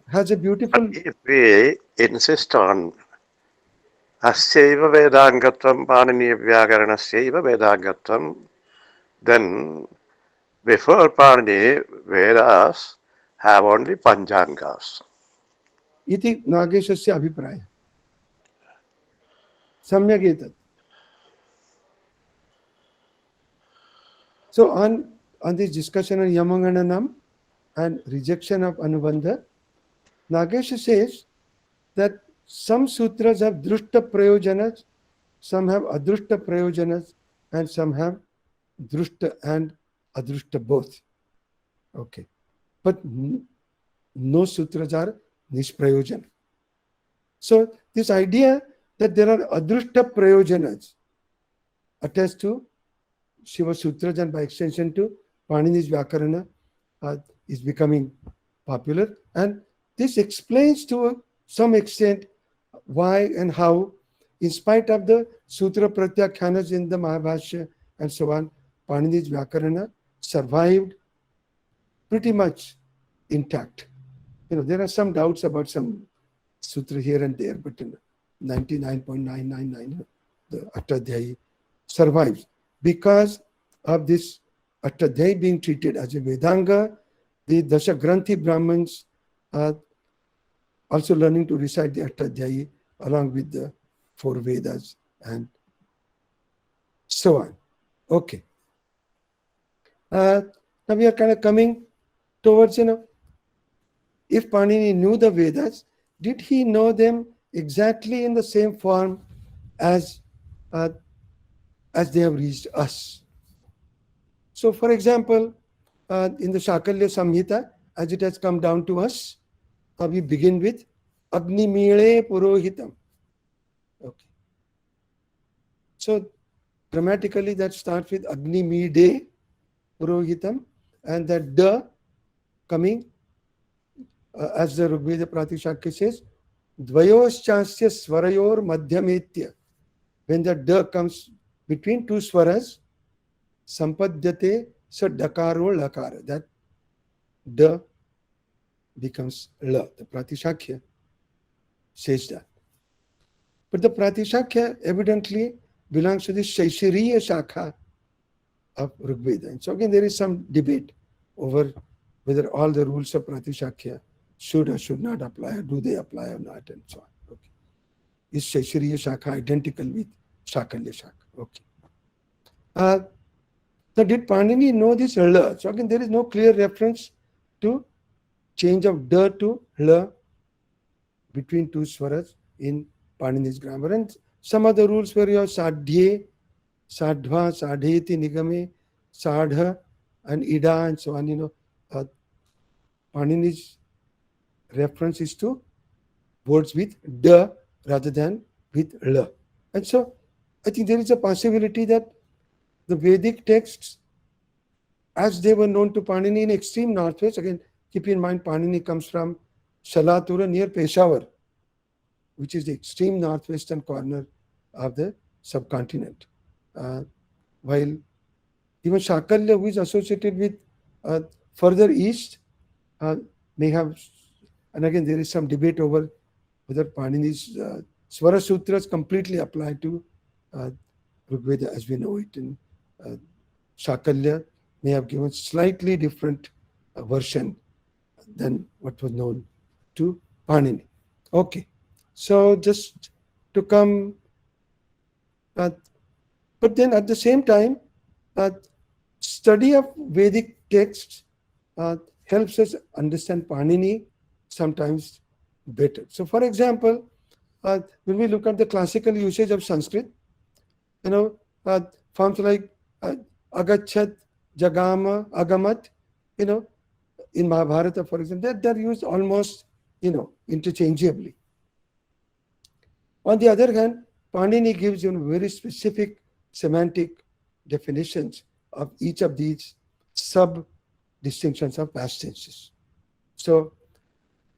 has a but beautiful. if we insist on अस्यैव वेदाङ्गत्वं पाणिनीयव्याकरणस्यैव वेदाङ्गत्वं, then before Panini, Vedas have only Panjangas. इति नागेशस्य अभिप्रायः सम्यक् एतत्. So on this discussion on Yamangananam and rejection of Anubandha, Nagesha says that some sutras have drushta prayojanas, some have adrushta prayojanas, and some have drushta and adrushta both. Okay. But no sutras are nishprayojana. So this idea that there are adrushta prayojanas attached to Shiva Sutras and by extension to Panini's Vyakarana is becoming popular. And this explains to some extent why and how, in spite of the Sutra Pratyakhanas in the Mahabhasha and so on, Panini's Vyakarana survived pretty much intact. There are some doubts about some sutra here and there, but in 99.999, the Attadhyayi survives because of this Attadhyayi being treated as a Vedanga. The Dasha Granthi Brahmins are also learning to recite the Attadhyayi along with the four Vedas and so on. Okay. Now we are kind of coming towards, if Panini knew the Vedas, did he know them exactly in the same form as they have reached us? So, for example, in the Shakalya Samhita, as it has come down to us, we begin with Agni Mile Purohitam. Okay. So, grammatically, that starts with Agni Mide Purohitam, and that Da coming, as the Rigveda Pratishakya says, Dvayoschasya Swarayor Madhyametya. When the Da comes between two swaras, Sampadyate sa Dakaro Lakara. That Da becomes La. The Pratishakya says that. But the Pratishakya evidently belongs to the Shaishiriya Shakha of Rigveda. And so again, there is some debate over whether all the rules of Pratishakya should or should not apply, or do they apply or not, and so on. Okay. Is Shaishiriya Shakha identical with Shakalya Shakha? Okay. Now, did Panini know this L? So again, there is no clear reference to change of D to L between two swaras in Panini's grammar. And some other rules where you have Sadhye, Sadhva, Sadheti, Nigame, Sadha, and Ida, and so on. Panini's reference is to words with D rather than with L. And so I think there is a possibility that the Vedic texts, as they were known to Panini in extreme northwest, again, keep in mind Panini comes from Shalatura near Peshawar, which is the extreme northwestern corner of the subcontinent. While even Shakalya, who is associated with further east, may have, and again, there is some debate over whether Panini's Swara Sutras completely apply to Rigveda as we know it. And Shakalya may have given slightly different version than what was known to Panini. Okay, so just to come, but then at the same time, study of Vedic texts helps us understand Panini sometimes better. So, for example, when we look at the classical usage of Sanskrit, forms like Agachat, Jagama, Agamat, in Mahabharata, for example, they're used almost, interchangeably. On the other hand, Panini gives very specific semantic definitions of each of these sub-distinctions of past tenses. So,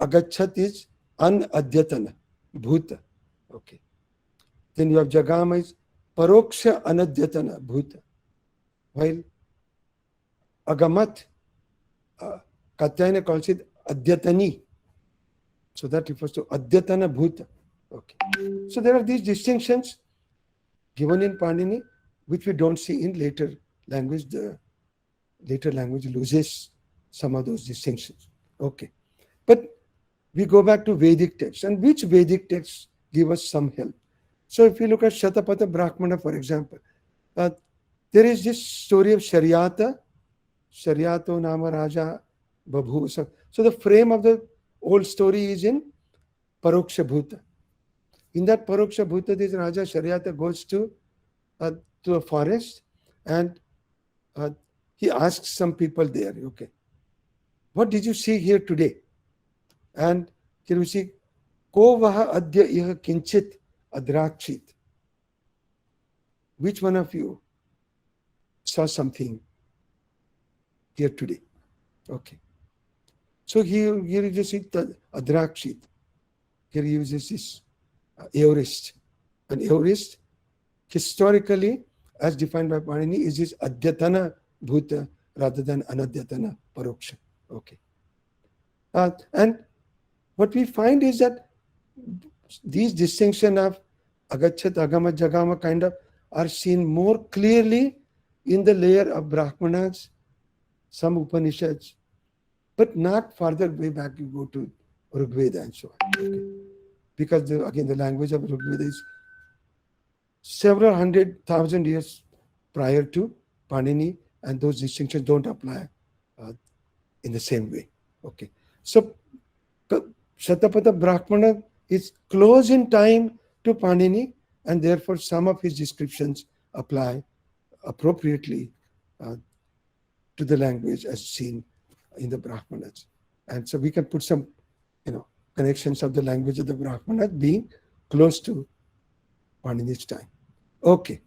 Agachat is Anadyatana, Bhuta. Okay. Then you have Jagama is Paroksha Anadyatana, Bhuta. While Agamat, Katyayana calls it Adyatani. So that refers to Adyatana Bhuta. Okay. So there are these distinctions given in Panini, which we don't see in later language. The later language loses some of those distinctions. Okay. But we go back to Vedic texts, and which Vedic texts give us some help. So if you look at Shatapatha Brahmana, for example, uh, there is this story of Sharyato Nama Raja Babhusa. So the frame of the old story is in Paroksha Bhuta. In that Paroksha Bhuta, this Raja Sharyata goes to a forest, and uh, he asks some people there, okay, what did you see here today? And here we see, Ko vaha adya iha kinchit adrakshit. Which one of you saw something here today? Okay. So here you just see the adrakshit. Here he uses this aorist. An aorist, historically, as defined by Panini, is this adyatana bhuta rather than anadyatana paroksha. Okay. And what we find is that these distinction of agachat, agama, jagama kind of are seen more clearly in the layer of Brahmanas, some Upanishads, but not farther way back you go to Rigveda and so on. Okay. Because again, the language of Rigveda is several 100,000 years prior to Panini, and those distinctions don't apply in the same way. Okay. So Shatapatha Brahmana is close in time to Panini, and therefore some of his descriptions apply appropriately to the language as seen in the Brahmanas. And so we can put some, connections of the language of the Brahmanas being close to Panini's time. Okay.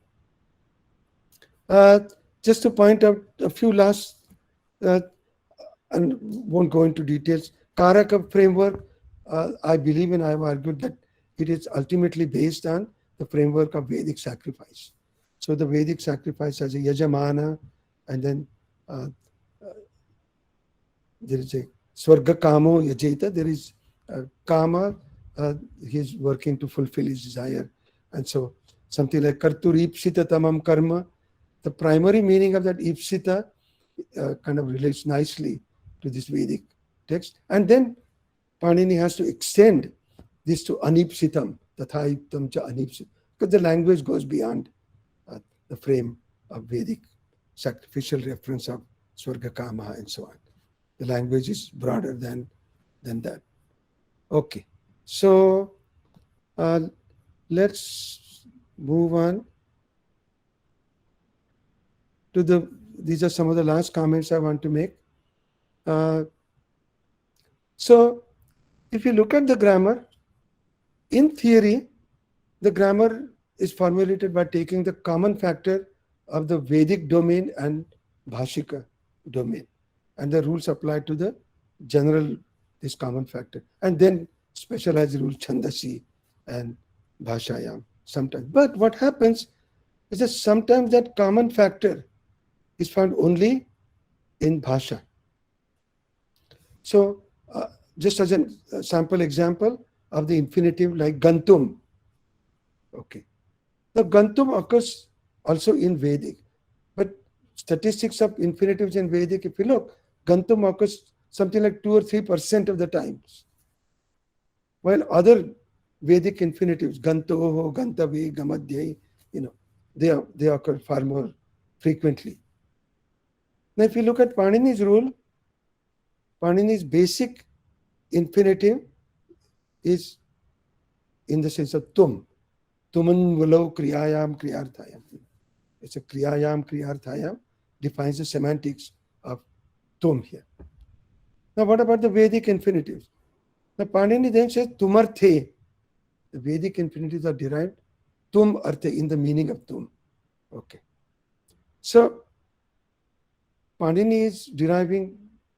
Just to point out a few last, and won't go into details. Karaka framework, I believe and I have argued that it is ultimately based on the framework of Vedic sacrifice. So the Vedic sacrifice has a yajamana, and then there is a swarga kamo yajeta. There is kama, he is working to fulfill his desire. And so something like kartur ipsita tamam karma, the primary meaning of that ipsita kind of relates nicely to this Vedic text. And then Panini has to extend this to anipsitam, tatha iptam cha anipsitam, because the language goes beyond the frame of Vedic sacrificial reference of swarga kama and so on. The language is broader than that. Okay, so let's move on to these are some of the last comments I want to make. So if you look at the grammar, in theory, the grammar is formulated by taking the common factor of the Vedic domain and Bhashika domain, and the rules apply to the general, this common factor, and then specialized rules, Chandasi and Bhashayam sometimes. But what happens is that sometimes that common factor is found only in Bhasha. So just as a sample example of the infinitive like Gantum. Okay. The Gantum occurs also in Vedic, but statistics of infinitives in Vedic, if you look, Gantum occurs something like 2 or 3% of the times. While other Vedic infinitives, Gantoho, Gantavi, Gamadhyai, they occur far more frequently. Now, if you look at Panini's rule, Panini's basic infinitive is in the sense of tum. Tuman valo kriyayam kriyarthayam. It's a kriyayam kriyarthayam, defines the semantics of tum here. Now, what about the Vedic infinitives? Now, Panini then says tumarthe. The Vedic infinitives are derived tum arthe, in the meaning of tum. Okay. So, Panini is deriving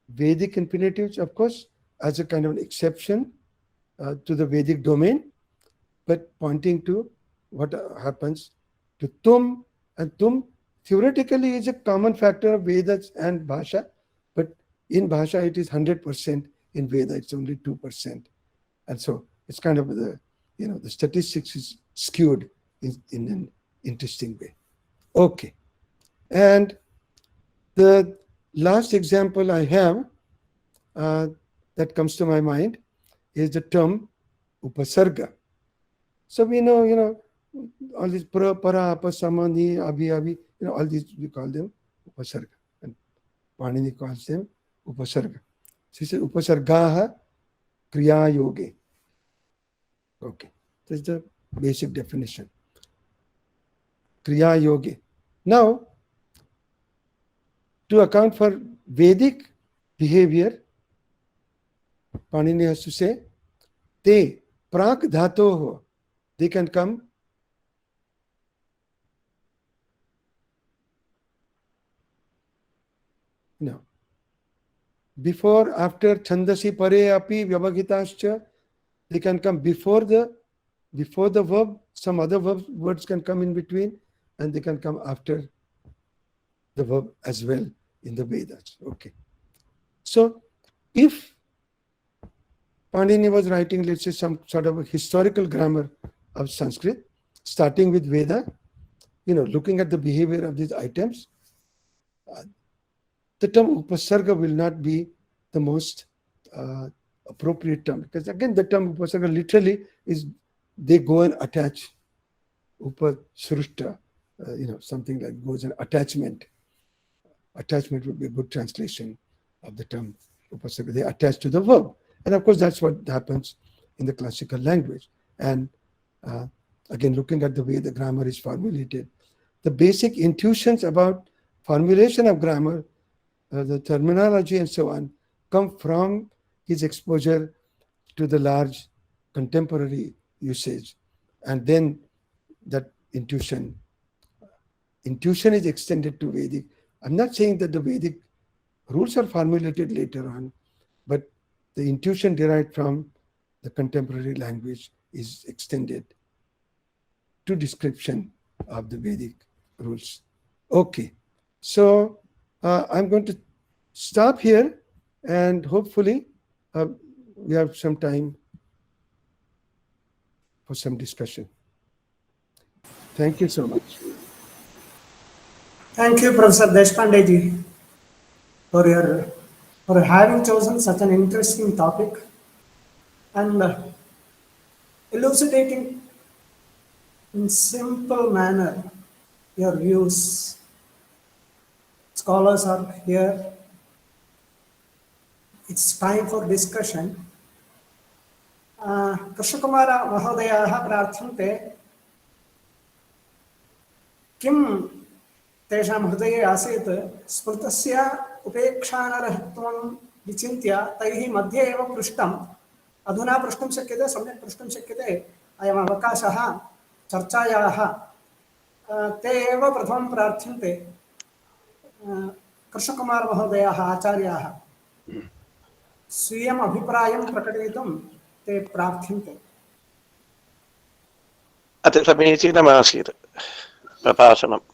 Vedic infinitives, of course, as a kind of an exception to the Vedic domain, but pointing to what happens to tum, and tum theoretically is a common factor of Vedas and Bhasha, but in Bhasha it is 100%, in Veda it's only 2%. And so it's kind of the statistics is skewed in an interesting way. Okay. And the last example I have that comes to my mind is the term Upasarga. So we know, all these para, apasama, ni, abhi, all these we call them Upasarga. And Panini calls them Upasarga. So he says Upasargaha Kriya Yoge. Okay. That's the basic definition. Kriya Yoge. Now, to account for Vedic behavior, Panini has to say, te prak dhatoho, they can come before, after chandasi pare api vyavagitascha, they can come before the verb. Some other words can come in between, and they can come after the verb as well in the Vedas. Okay. So if Panini was writing, let's say, some sort of a historical grammar of Sanskrit, starting with Veda, looking at the behavior of these items, the term Upasarga will not be the most appropriate term, because again the term Upasarga literally is they go and attach. Upasrushta, something like goes an attachment. Attachment would be a good translation of the term Upasarga. They attach to the verb. And of course, that's what happens in the classical language. And again, looking at the way the grammar is formulated, the basic intuitions about formulation of grammar, the terminology and so on, come from his exposure to the large contemporary usage. And then that intuition is extended to Vedic. I'm not saying that the Vedic rules are formulated later on, but the intuition derived from the contemporary language is extended to description of the Vedic rules. Okay, so I'm going to stop here, and hopefully we have some time for some discussion. Thank you so much. Thank you, Professor Deshpande ji, for having chosen such an interesting topic and elucidating in simple manner your views. Scholars are here. It's time for discussion. Krishnakumara Mahodayah prarthante kim तेषां हृदये आसीत् स्मृतस्य उपेक्षानर्हत्वं विचिन्त्य तैः मध्ये एव पृष्टम् अधुना प्रष्टुं शक्यते सम्यक् प्रष्टुं शक्यते अयम् अवकाशः चर्चायाः ते एव प्रथमं प्रार्थ्यन्ते कृष्णकुमार महोदयाः आचार्याः स्वीयम् अभिप्रायं प्रकटयितुं ते प्रार्थ्यन्ते अतिसमीचीनमासीत् प्रभाषणम्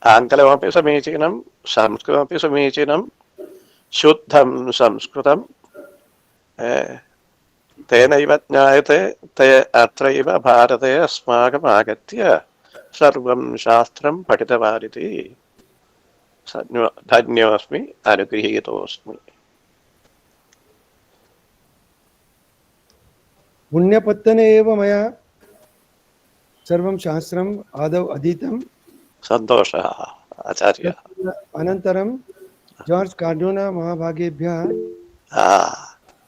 आङ्ग्लमपि समीचीनं संस्कृतमपि समीचीनं शुद्धं संस्कृतं तेनैव ज्ञायते ते अत्रैव भारते अस्माकम् आगत्य सर्वं शास्त्रं पठितवानिति धन्योऽस्मि अनुगृहीतोऽस्मि पुण्यपत्तने एव मया सर्वं शास्त्रम् आदौ अधीतं सन्तोषः आचार्य अनन्तरं जार्ज कार्डोना महाभागेभ्यः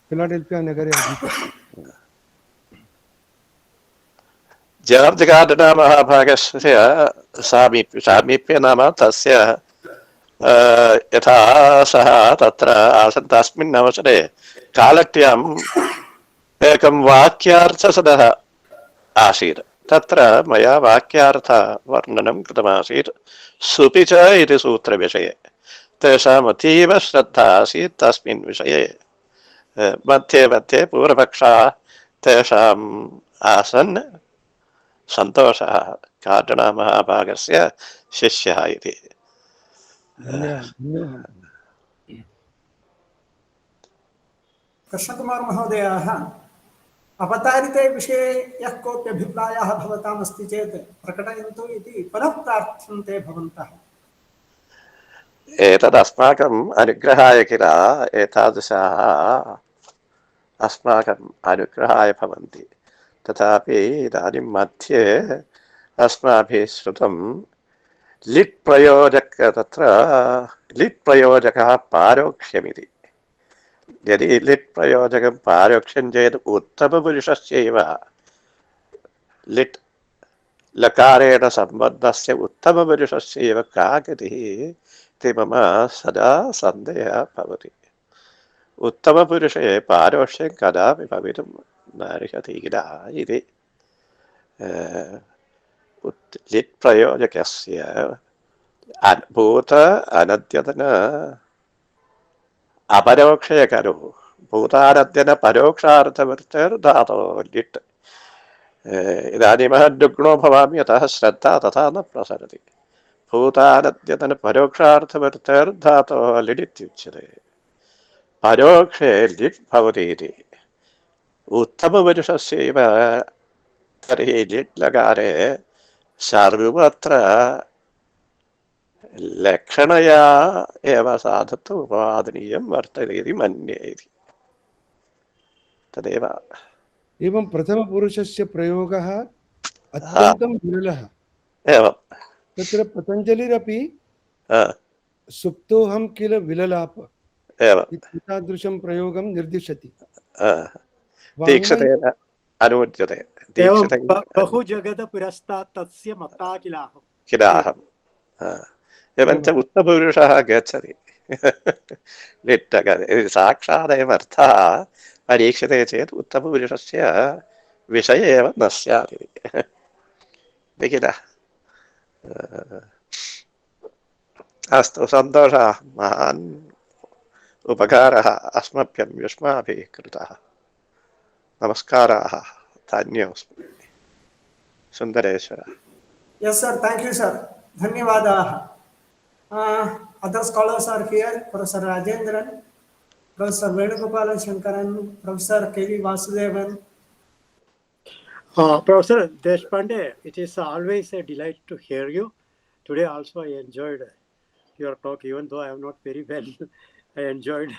फिलाडेल्फिया नगरे अधीतम् जार्ज कार्डोना महाभागस्य सामीप्य नाम तस्य यथा सः तत्र आसन् तस्मिन् अवसरे कालट्याम् एकं वाक्यार्थसदः आसीत् तत्र मया वाक्यार्थवर्णनं कृतमासीत् सुपि च इति सूत्रविषये तेषाम् अतीव श्रद्धा आसीत् तस्मिन् विषये मध्ये मध्ये पूर्वपक्षाः तेषाम् आसन् सन्तोषः कारणमहाभागस्य शिष्यः इति। धन्यवादः। कृष्णकुमार महोदयाः, अवतारिते विषये यः कोऽपि अभिप्रायः भवतामस्ति चेत् प्रकटयन्तु इति पुनः प्रार्थन्ते भवन्तः। एतदस्माकम् अनुग्रहाय किल, एतादृशाः अस्माकम् अनुग्रहाय भवन्ति। तथापि इदानीं मध्ये अस्माभिः श्रुतं लिट् प्रयोजक, तत्र लिट् प्रयोजकः पारोक्ष्यमिति। यदि लिट् प्रयोजकं पारोक्ष्यं चेत् उत्तमपुरुषस्यैव लिट् लकारेण सम्बद्धस्य उत्तमपुरुषस्यैव का गतिः इति मम सदा सन्देहः भवति। उत्तमपुरुषे पारोक्ष्यं कदापि भवितुं नार्हति किल इति लिट् प्रयोजकस्य भूत अनद्यतन अपरोक्षयकरो भूतानद्यन परोक्षार्थवृत्तिर्धातोः लिट्। इदानीमहं दुग्णो भवामि अतः श्रद्धा तथा न प्रसरति। भूतानद्यतन परोक्षार्थवृत्तिर्धातोः लिट् इत्युच्यते। परोक्षे लिट् भवति इति उत्तमपुरुषस्यैव। तर्हि लिट् लकारे सर्वत्र लक्षणया एव साधुत्व उपादनीयं वर्तते इति मन्ये इति। तदेव एवं प्रथमपुरुषस्य प्रयोगः अत्यन्तं विरलः। एवं तत्र पतञ्जलिरपि सुप्तोऽहं किल विललाप एतादृशं प्रयोगं निर्दिशति। दीक्षितेन अनुद्यते। दीक्षितेन बहु जगद पुरस्तात् तस्य मता किलाहम्। एवञ्च उत्तमपुरुषः गच्छति लिट्टकरे साक्षादेवर्थः परीक्षते चेत् उत्तमपुरुषस्य विषये एव न स्यात् इति किल। अस्तु, सन्तोषः। महान् उपकारः अस्मभ्यं युष्माभिः कृतः। नमस्काराः। धन्योऽस्मि। Sundareshwar. Yes, sir. Thank you, sir. Dhanyawadaha. Other scholars are here. Professor Rajendran, Professor Venugopalan Shankaran, Professor K.V. Vasudevan. Professor Deshpande, it is always a delight to hear you. Today also I enjoyed your talk, even though I am not very well. I enjoyed.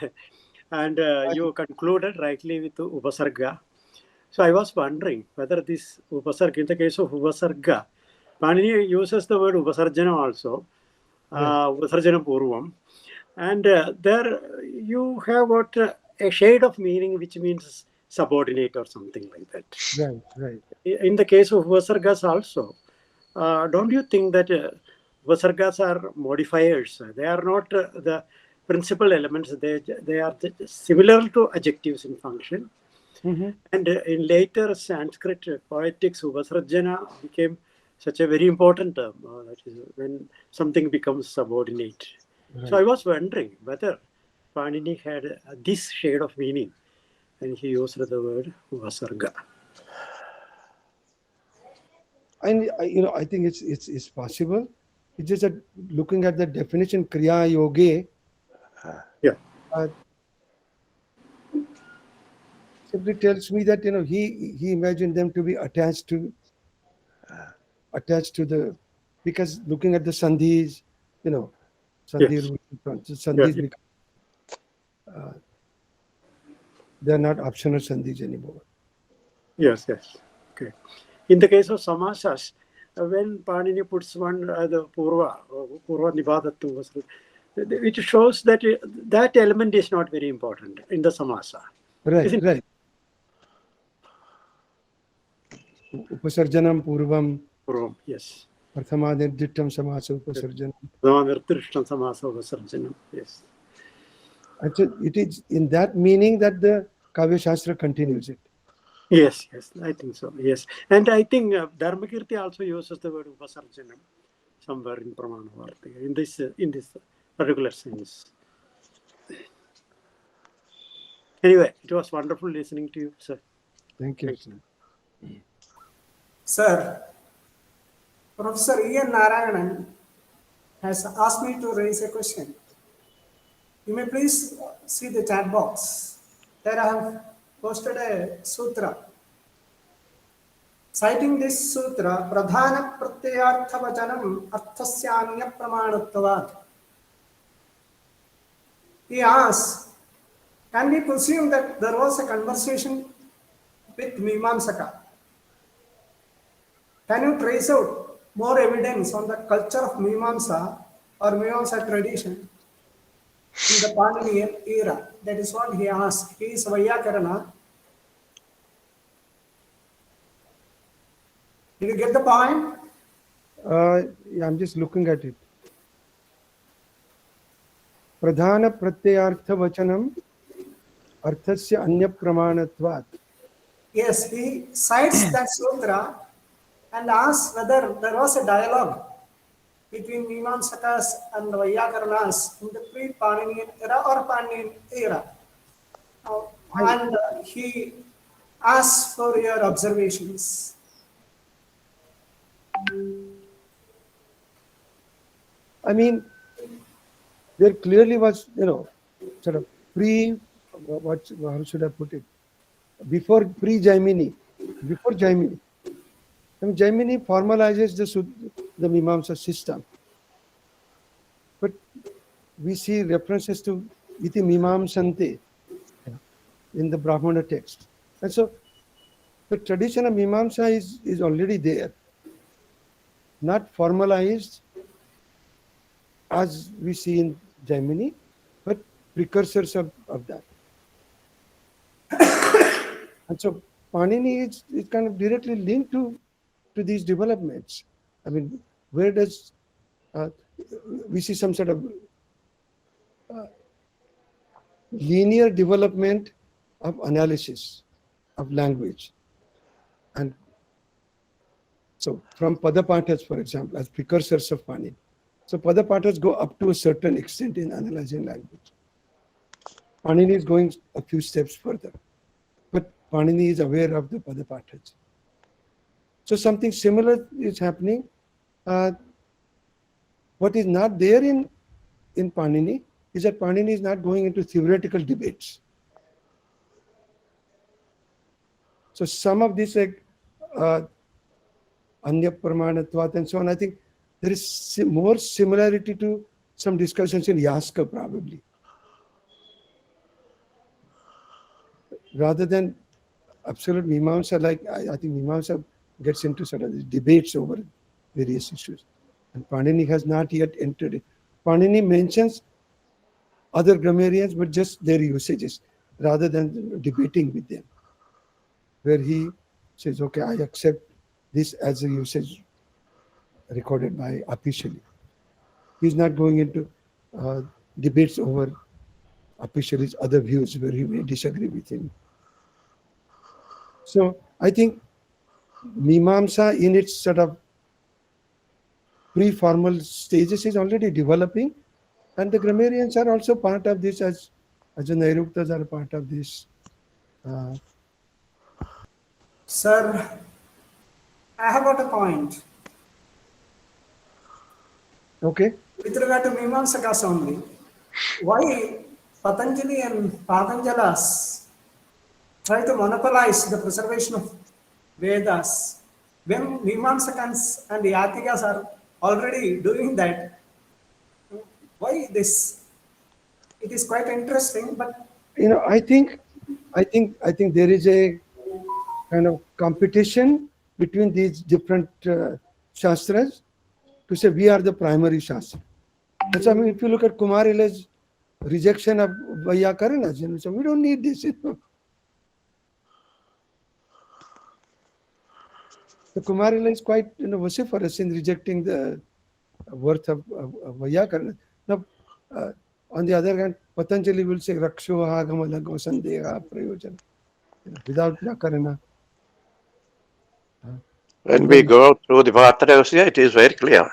And you concluded rightly with Upasarga. So I was wondering whether this Upasarga, in the case of Upasarga, Panini uses the word Upasarjana also, Upasarjana Purvam. And there you have got a shade of meaning which means subordinate or something like that. Right. In the case of Upasargas also, don't you think that Upasargas are modifiers? They are not the principal elements. They are similar to adjectives in function. Mm-hmm. And in later Sanskrit poetics, Upasarjana became such a very important term. That is when something becomes subordinate. Right. So I was wondering whether Panini had this shade of meaning, and he used the word Upasarga. And I think it's possible. It's just that looking at the definition Kriya Yoge, simply tells me that he imagined them to be attached to the, because looking at the sandhis, sandhis, they're not optional sandhis anymore. Yes. Okay. In the case of samasas, when Panini puts one the purva nibadattu, it shows that that element is not very important in the samasa. Right. Upasarjanam purvam. Yes. Prathamadirttam samasa upasarjanam. Prathamadirttam samasa upasarjanam. Yes. Actually, it is in that meaning that the Kavya Shastra continues it. Yes, I think so. Yes, and I think Dharmakirti also uses the word upasarjanam somewhere in Pramana Vartika in this particular sense. Anyway, it was wonderful listening to you, sir. Thank you. Sir, Professor E.N. Narayanan has asked me to raise a question. You may please see the chat box. There I have posted a sutra. Citing this sutra, Pradhana Pratyartha Vachanam Arthasya Pramanatvat. He asks, can we presume that there was a conversation with Mimamsaka? Can you trace out more evidence on the culture of Mimamsa or Mimamsa tradition in the Panini era? That is what he asked. He is Vaiyakarana. Did you get the point? Yeah, I'm just looking at it. Pradhana pratyartha vachanam arthasya anya pramanatvat. Yes, he cites that sutra and asks whether there was a dialogue between Mimamsakas and Vaiyakarana's in the pre-Paninian era or Paninian era. And he asks for your observations. I mean, there clearly was, sort of how should I put it? Before Jaimini. I mean, Jaimini formalizes the Mimamsa system. But we see references to iti Mimamsante in the Brahmana text. And so the tradition of Mimamsa is already there, not formalized as we see in Jaimini, but precursors of that. And so Panini is kind of directly linked to these developments. I mean, where does we see some sort of linear development of analysis of language? And so from Padapathas, for example, as precursors of Panini. So Padapathas go up to a certain extent in analyzing language. Panini is going a few steps further, but Panini is aware of the Padapathas. So something similar is happening. What is not there in Panini is that Panini is not going into theoretical debates. So some of this, like Anya Pramanatvat and so on, I think there is more similarity to some discussions in Yaska probably, rather than absolute Mimamsa. Like I think Mimamsa gets into sort of debates over various issues, and Panini has not yet entered it. Panini mentions other grammarians, but just their usages, rather than debating with them, where he says, okay, I accept this as a usage recorded by Apishali. He's not going into debates over Apishali's other views where he may disagree with him. So I think Mimamsa in its sort of pre-formal stages is already developing, and the grammarians are also part of this, as the Nairuktas are part of this. Sir, I have got a point. Okay. With regard to Mimamsakas only, why Patanjali and Patanjalas try to monopolize the preservation of Vedas when Mimamsakans and Yatikas are already doing that? Why this? It is quite interesting, but I think there is a kind of competition between these different shastras to say we are the primary shastra. That's why, I mean, if you look at Kumarila's rejection of Vaiyakarana, so we don't need this. The Kumarila is quite vociferous in rejecting the worth of Vaiyakarana. Now, on the other hand, Patanjali will say Raksho Agamalago Sandeha Prayojana, without Vyakarana. When we go through the Bhattarahasya, it is very clear.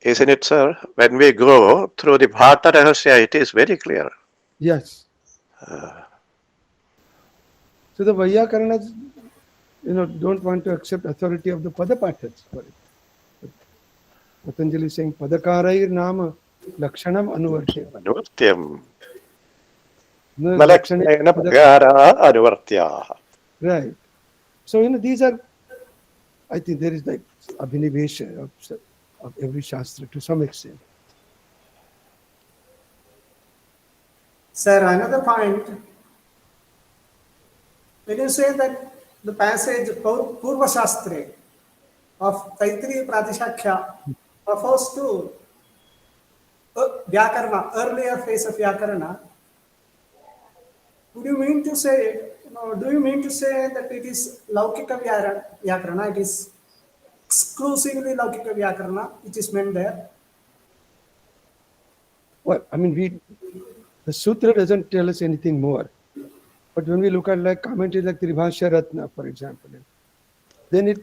Isn't it, sir? When we go through the Bhattarahasya, it is very clear. Yes. So the Vaiyakarana don't want to accept authority of the Padapatthas for it. Patanjali is saying, Padakarair nama lakshanam anuvartya. Anuvartyam. No, lakshana, Nalakshana pagara anuvartya. right. So, these are, I think there is like abhinivesha of every Shastra to some extent. Sir, another point, when you say that the passage Purva Shastre of Taittiriya Pratishakya refers to Vyakarana, earlier phase of Vyakarana, would you mean to say, do you mean to say that it is Laukika Vyakarana, it is exclusively Laukika Vyakarana, which is meant there? Well, I mean, the sutra doesn't tell us anything more. But when we look at like commentaries like Tribhashya Ratna, for example, then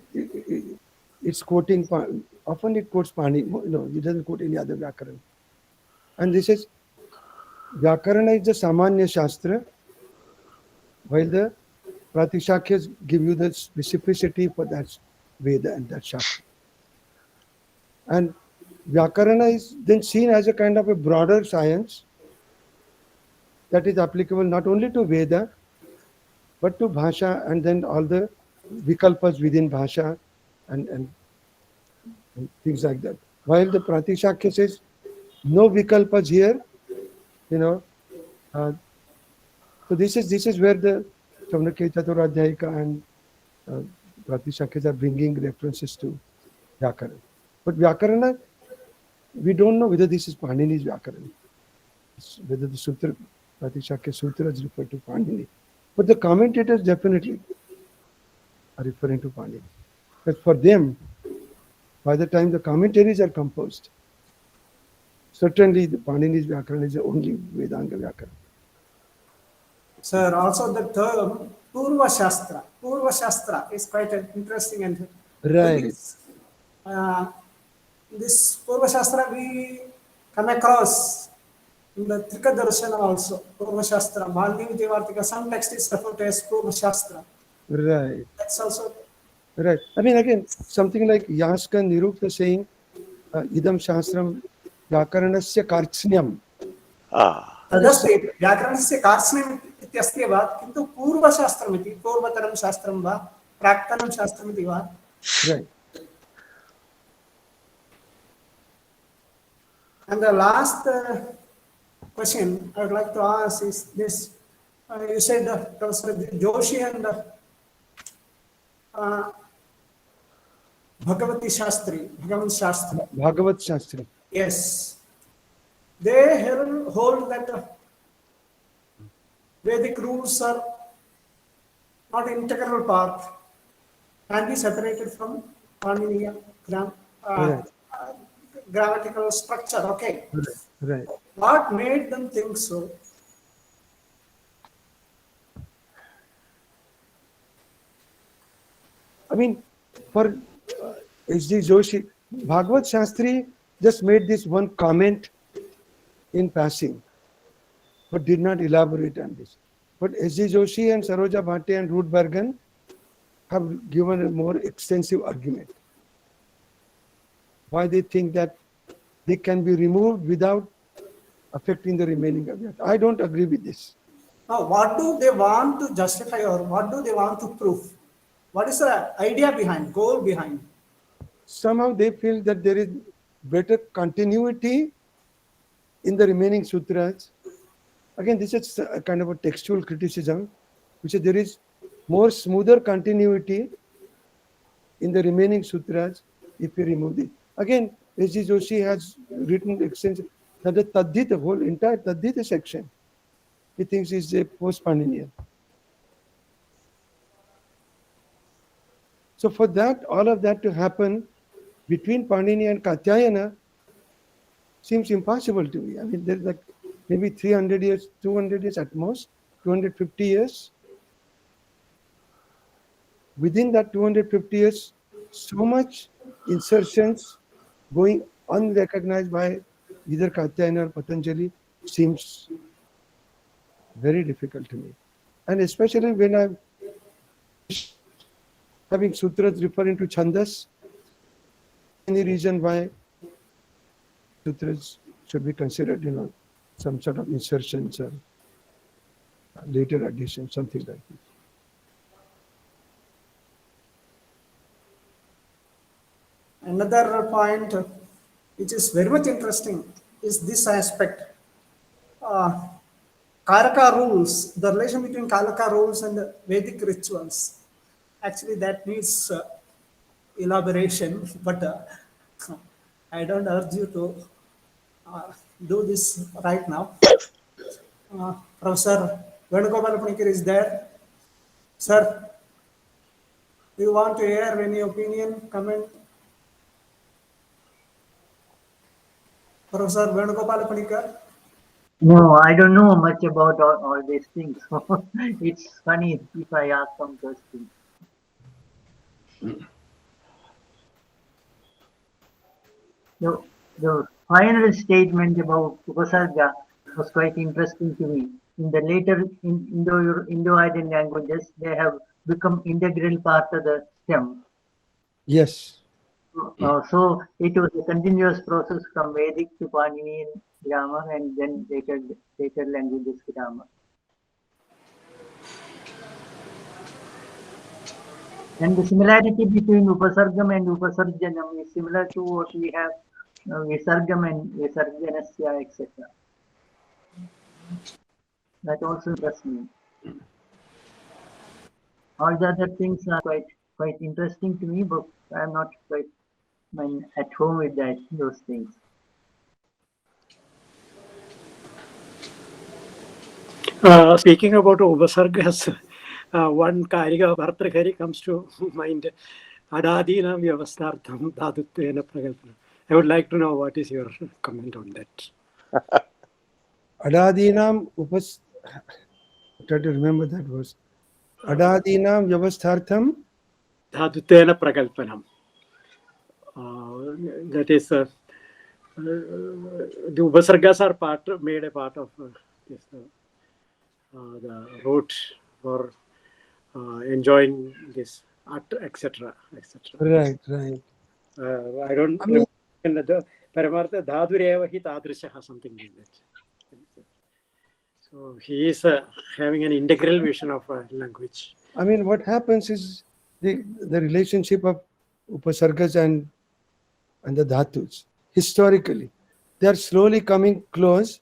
it's quoting, often it quotes Pani, it doesn't quote any other Vyakarana. And this is, Vyakarana is the Samanya Shastra, while the Pratishakyas give you the specificity for that Veda and that Shastra. And Vyakarana is then seen as a kind of a broader science that is applicable not only to Veda, but to Bhasha and then all the Vikalpas within Bhasha and things like that. While the Pratishakya says, no Vikalpas here, so this is where the Chaunakya Chaturadhyayika and Pratishakyas are bringing references to Vyakarana. But Vyakarana, we don't know whether this is Panini's Vyakarana, whether the Sutra, Pratishakya Sutras refer to Panini. But the commentators definitely are referring to Panini. But for them, by the time the commentaries are composed, certainly the Panini's Vyakarana is the only Vedanga Vyakarana. Sir, also the term Purva Shastra. Purva Shastra is quite interesting and Right. This Purva Shastra we come across in the Trika Darshana also. Purva Shastra, Maldiv Devartika, some text is referred to as Purva Shastra. Right. That's also Right. I mean, again, something like Yaska Nirukta saying, Idam Shastram Vyakaranasya Kartsnyam. तदस्ति व्याकरणस्य कार्त्स्न्यम् इत्यस्ति वा किन्तु पूर्वशास्त्रमिति पूर्वतरं शास्त्रं वा प्राक्तनं शास्त्रमिति वा. Right. And the last question I would like to ask is this. You said Professor Joshi and Bhagavat Shastri. Bhagavat Shastri. Yes. They hold that Vedic rules are not an integral part, can be separated from Paniniya grammatical structure. Okay. Right. What made them think so? I mean, for H.D. Joshi, Bhagavat Shastri just made this one comment in passing, but did not elaborate on this. But H.D. Joshi and Saroja Bhatte and Ruth Bergen have given a more extensive argument. Why they think that they can be removed without affecting the remaining of it. I don't agree with this. Now, what do they want to justify or what do they want to prove? What is the idea behind, goal behind? Somehow they feel that there is better continuity in the remaining sutras. Again, this is a kind of a textual criticism, which is there is more smoother continuity in the remaining sutras if you remove it. Again, S.G. Joshi has written extensive that the Taddhita, the whole entire Taddhita section, he thinks is a post-Paninian. So for that, all of that to happen between Panini and Katyayana seems impossible to me. I mean, there's like maybe 300 years, 200 years at most, 250 years. Within that 250 years, so much insertions going unrecognized by either Katyayana or Patanjali seems very difficult to me. And especially when having sutras referring to chandas? Any reason why sutras should be considered, some sort of insertions or later addition, something like this? Another point which is very much interesting is this aspect. Karaka rules, the relation between Karaka rules and the Vedic rituals. Actually, that needs elaboration, but I don't urge you to do this right now. Professor Venugopal Panikar is there. Sir, do you want to hear any opinion, comment? Professor Venugopal Panikar? No, I don't know much about all these things. It's funny if I ask some questions. The final statement about Upasarga was quite interesting to me. In the later Indo-Aryan languages, they have become integral part of the stem. Yes. So it was a continuous process from Vedic to Panini grammar and then later languages grammar. And the similarity between Upasargam and Upasarjanam is similar to what we have Visargam and Visarjanasya, etc. That also interests me. All the other things are quite interesting to me, but I am not quite at home with those things. Speaking about Upasargas, one Karika Bhartrakari comes to mind. Adadina Vyavasthartham Dhadutvena Prakalpana. I would like to know what is your comment on that. Adadinam try to remember that verse. Adadinam Vyavasthartham Dhadutvena Prakalpanam. That is, the Upasargas are made a part of this, the route for enjoying this art, etc. Right. I don't remember the Paramartha Dhadureva hi Tadrishaha, something like that. So he is having an integral vision of language. I mean, what happens is the relationship of Upasargas and the Dhatus. Historically, they are slowly coming close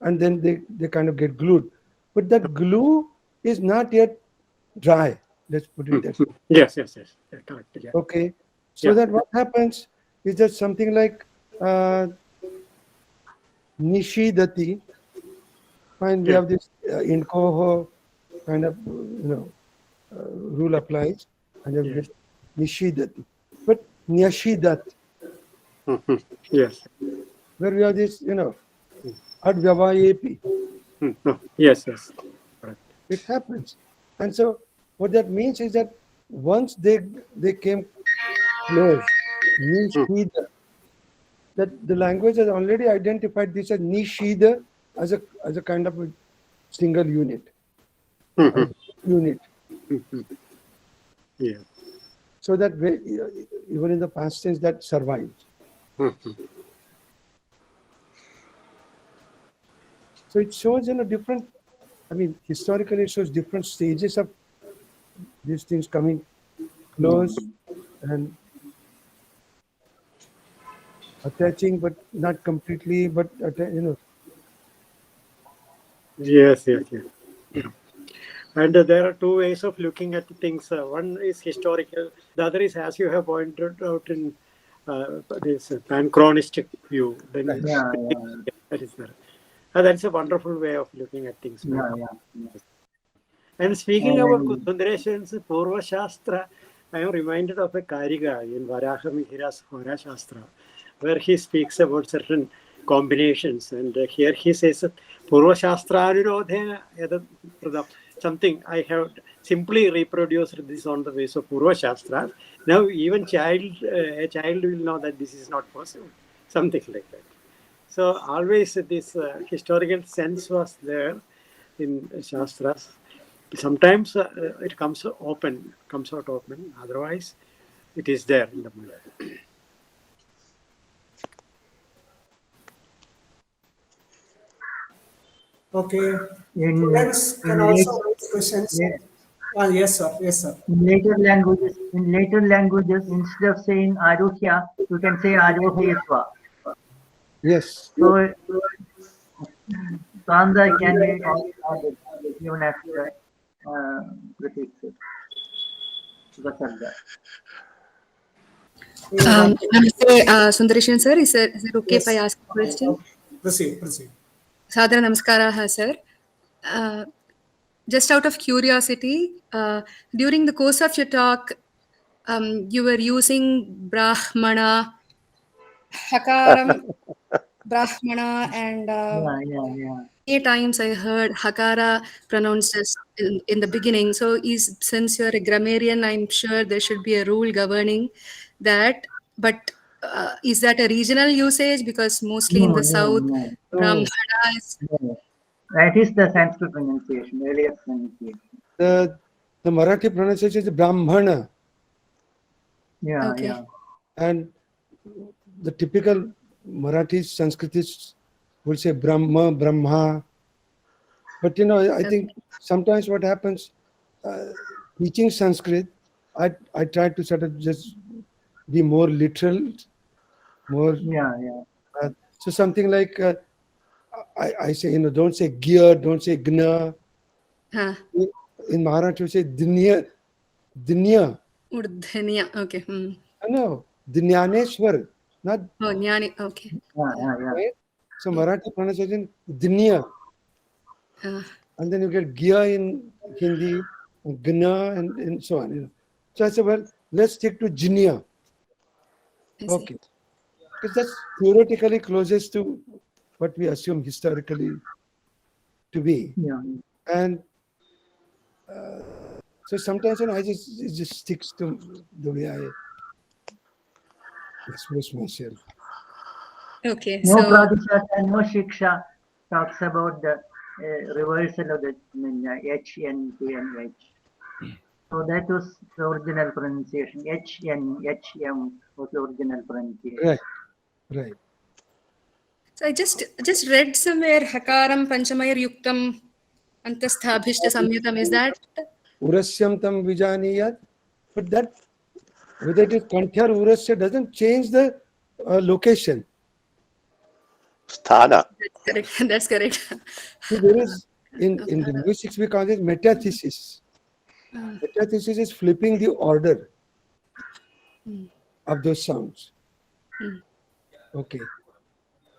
and then they kind of get glued. But that glue is not yet dry. Let's put it that way. Yes. Correct. Yeah. Okay. So that what happens is that something like Nishidati, and we have this in Koho kind of rule applies, and then we get Nishidati. But Nyashidat, Yes. where we have this, Advyavayepi. Yes. Correct. It happens. And so what that means is that once they came close, Nishida, that the language has already identified this as Nishida as a kind of a single unit. Yeah. So that even in the past tense that survives. So it shows different, historically it shows different stages of these things coming close and attaching, but not completely, but Yes. And there are two ways of looking at things. One is historical. The other is, as you have pointed out, in this panchronistic view. Then that is there. That's a wonderful way of looking at things. And speaking about Sundareshan's Purva Shastra, I am reminded of a Karika in Varaha Mihira's Hora Shastra, where he speaks about certain combinations. And here he says, Purva Shastra Anurodhena, something I have simply reproduced this on the base of Purva Shastra. Now even a child will know that this is not possible. Something like that. So always this historical sense was there in Shastras. Sometimes it comes out open. Otherwise, it is there in the middle. Okay. In, Students in, can late, also raise questions. late- Yes, sir. Yes, sir. in later languages, instead of saying Aruhya, you can say Arohayatva. Yes. So Kanda can be added even after prefixes. Upasarga. Namaste, Sundareshan sir. Is it okay if I Yes. ask a question? Proceed. Proceed. Sadhana Namaskara, sir. Just out of curiosity, during the course of your talk, you were using Brahmana, Hakaram, Brahmana, and Yeah. many times I heard Hakara pronounced as in the beginning. So, since you're a grammarian, I'm sure there should be a rule governing that. But is that a regional usage? Because mostly in the south, No. Brahmana is. No. That is the Sanskrit pronunciation, earlier pronunciation. The Marathi pronunciation is Brahmana, Okay. and the typical Marathi Sanskritists will say Brahma, Brahma. But I think sometimes what happens, teaching Sanskrit, I try to sort of just be more literal, more. So something like I say, don't say gear, don't say gna. Huh. In Marathi, we say dinya, dinya. Urdhaniya. Okay. No, Dinyaneshwar, not. Oh, Jnani. Okay. Right? So Marathi pronunciation dinya, Uh, and then you get gya in Hindi, gna, and so on. So I said, well, let's stick to jinya. I see. Okay, because that's theoretically closest to what we assume historically to be. And so sometimes it just sticks to the way I express myself. Okay. No So, Pradishasha, no Shiksha talks about the reversal of the H, N, K, and H. So that was the original pronunciation. H, N, H, M was the original pronunciation. Right. so I just read somewhere Hakaram Panchamayar Yuktam Antasthabhishta Samyutam. Is that? Urasyam tam vijaniyat, but that whether it is Kanthya or Urasya doesn't change the location. Sthana. That's correct. That's correct. So there is in linguistics we call it metathesis. Metathesis is flipping the order of those sounds. Okay.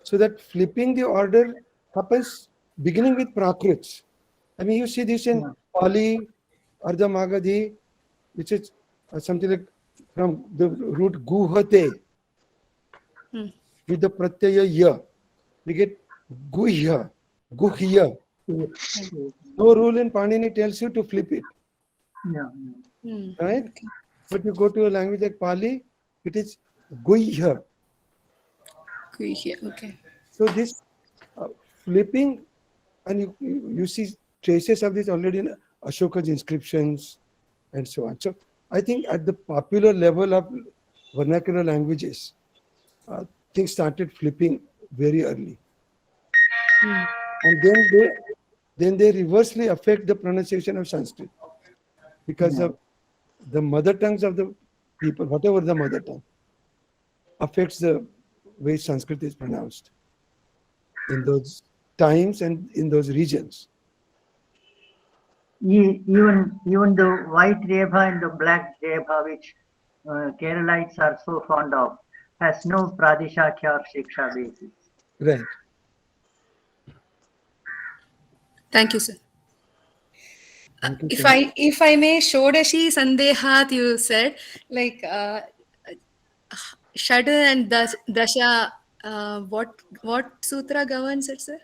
So that flipping the order happens beginning with Prakrits. I mean, you see this in Pali, Ardha Magadhi, which is something like from the root guhate with the pratyaya ya. We get guhya, guhya. No rule in Panini tells you to flip it, right? Okay. But you go to a language like Pali, it is guhya. Okay. So this flipping, and you see traces of this already in Ashoka's inscriptions and so on. So I think at the popular level of vernacular languages, things started flipping very early. And then they reversely affect the pronunciation of Sanskrit because of the mother tongues of the people, whatever the mother tongue, affects the way Sanskrit is pronounced in those times and in those regions. Even the white Rebha and the black Rebha, which Keralites are so fond of, has no Pradishakya or Shiksha basis. Right. Thank you, sir. Thank you, If I may, Shodashi Sandehat, you said, like Shad and Dasha, what sutra governs it, sir?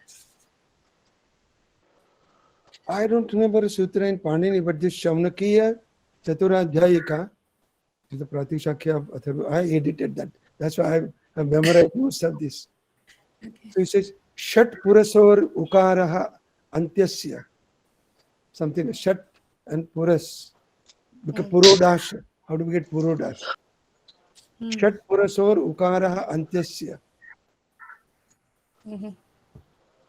I don't remember a sutra in Panini, but this Shavnakiya Chaturadhyayika is the Pratishakya of Atharva. I edited that. That's why I memorized most of this. Okay. So it says Shat Purasor Ukaraha Antyasya. Something Shat and puras. Because purodash. How do we get purodash? Shat purasor ukaraha antyasya.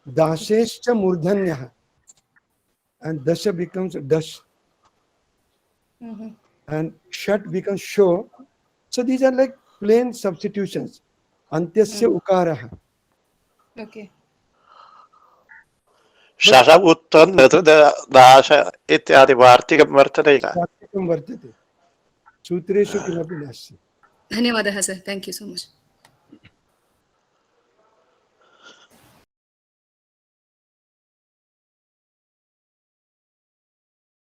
Dasheshcha murdhanyaha. And dasha becomes dash. And shat becomes sho. So these are like plain substitutions. Antyasya ukaraha. Okay. शश उत्तन दाश इत्यादि वार्तिकं वर्तते किल Vartikam vartate. Sutreshu kimapi nasti. Dhanyavadah, sir. Thank you so much.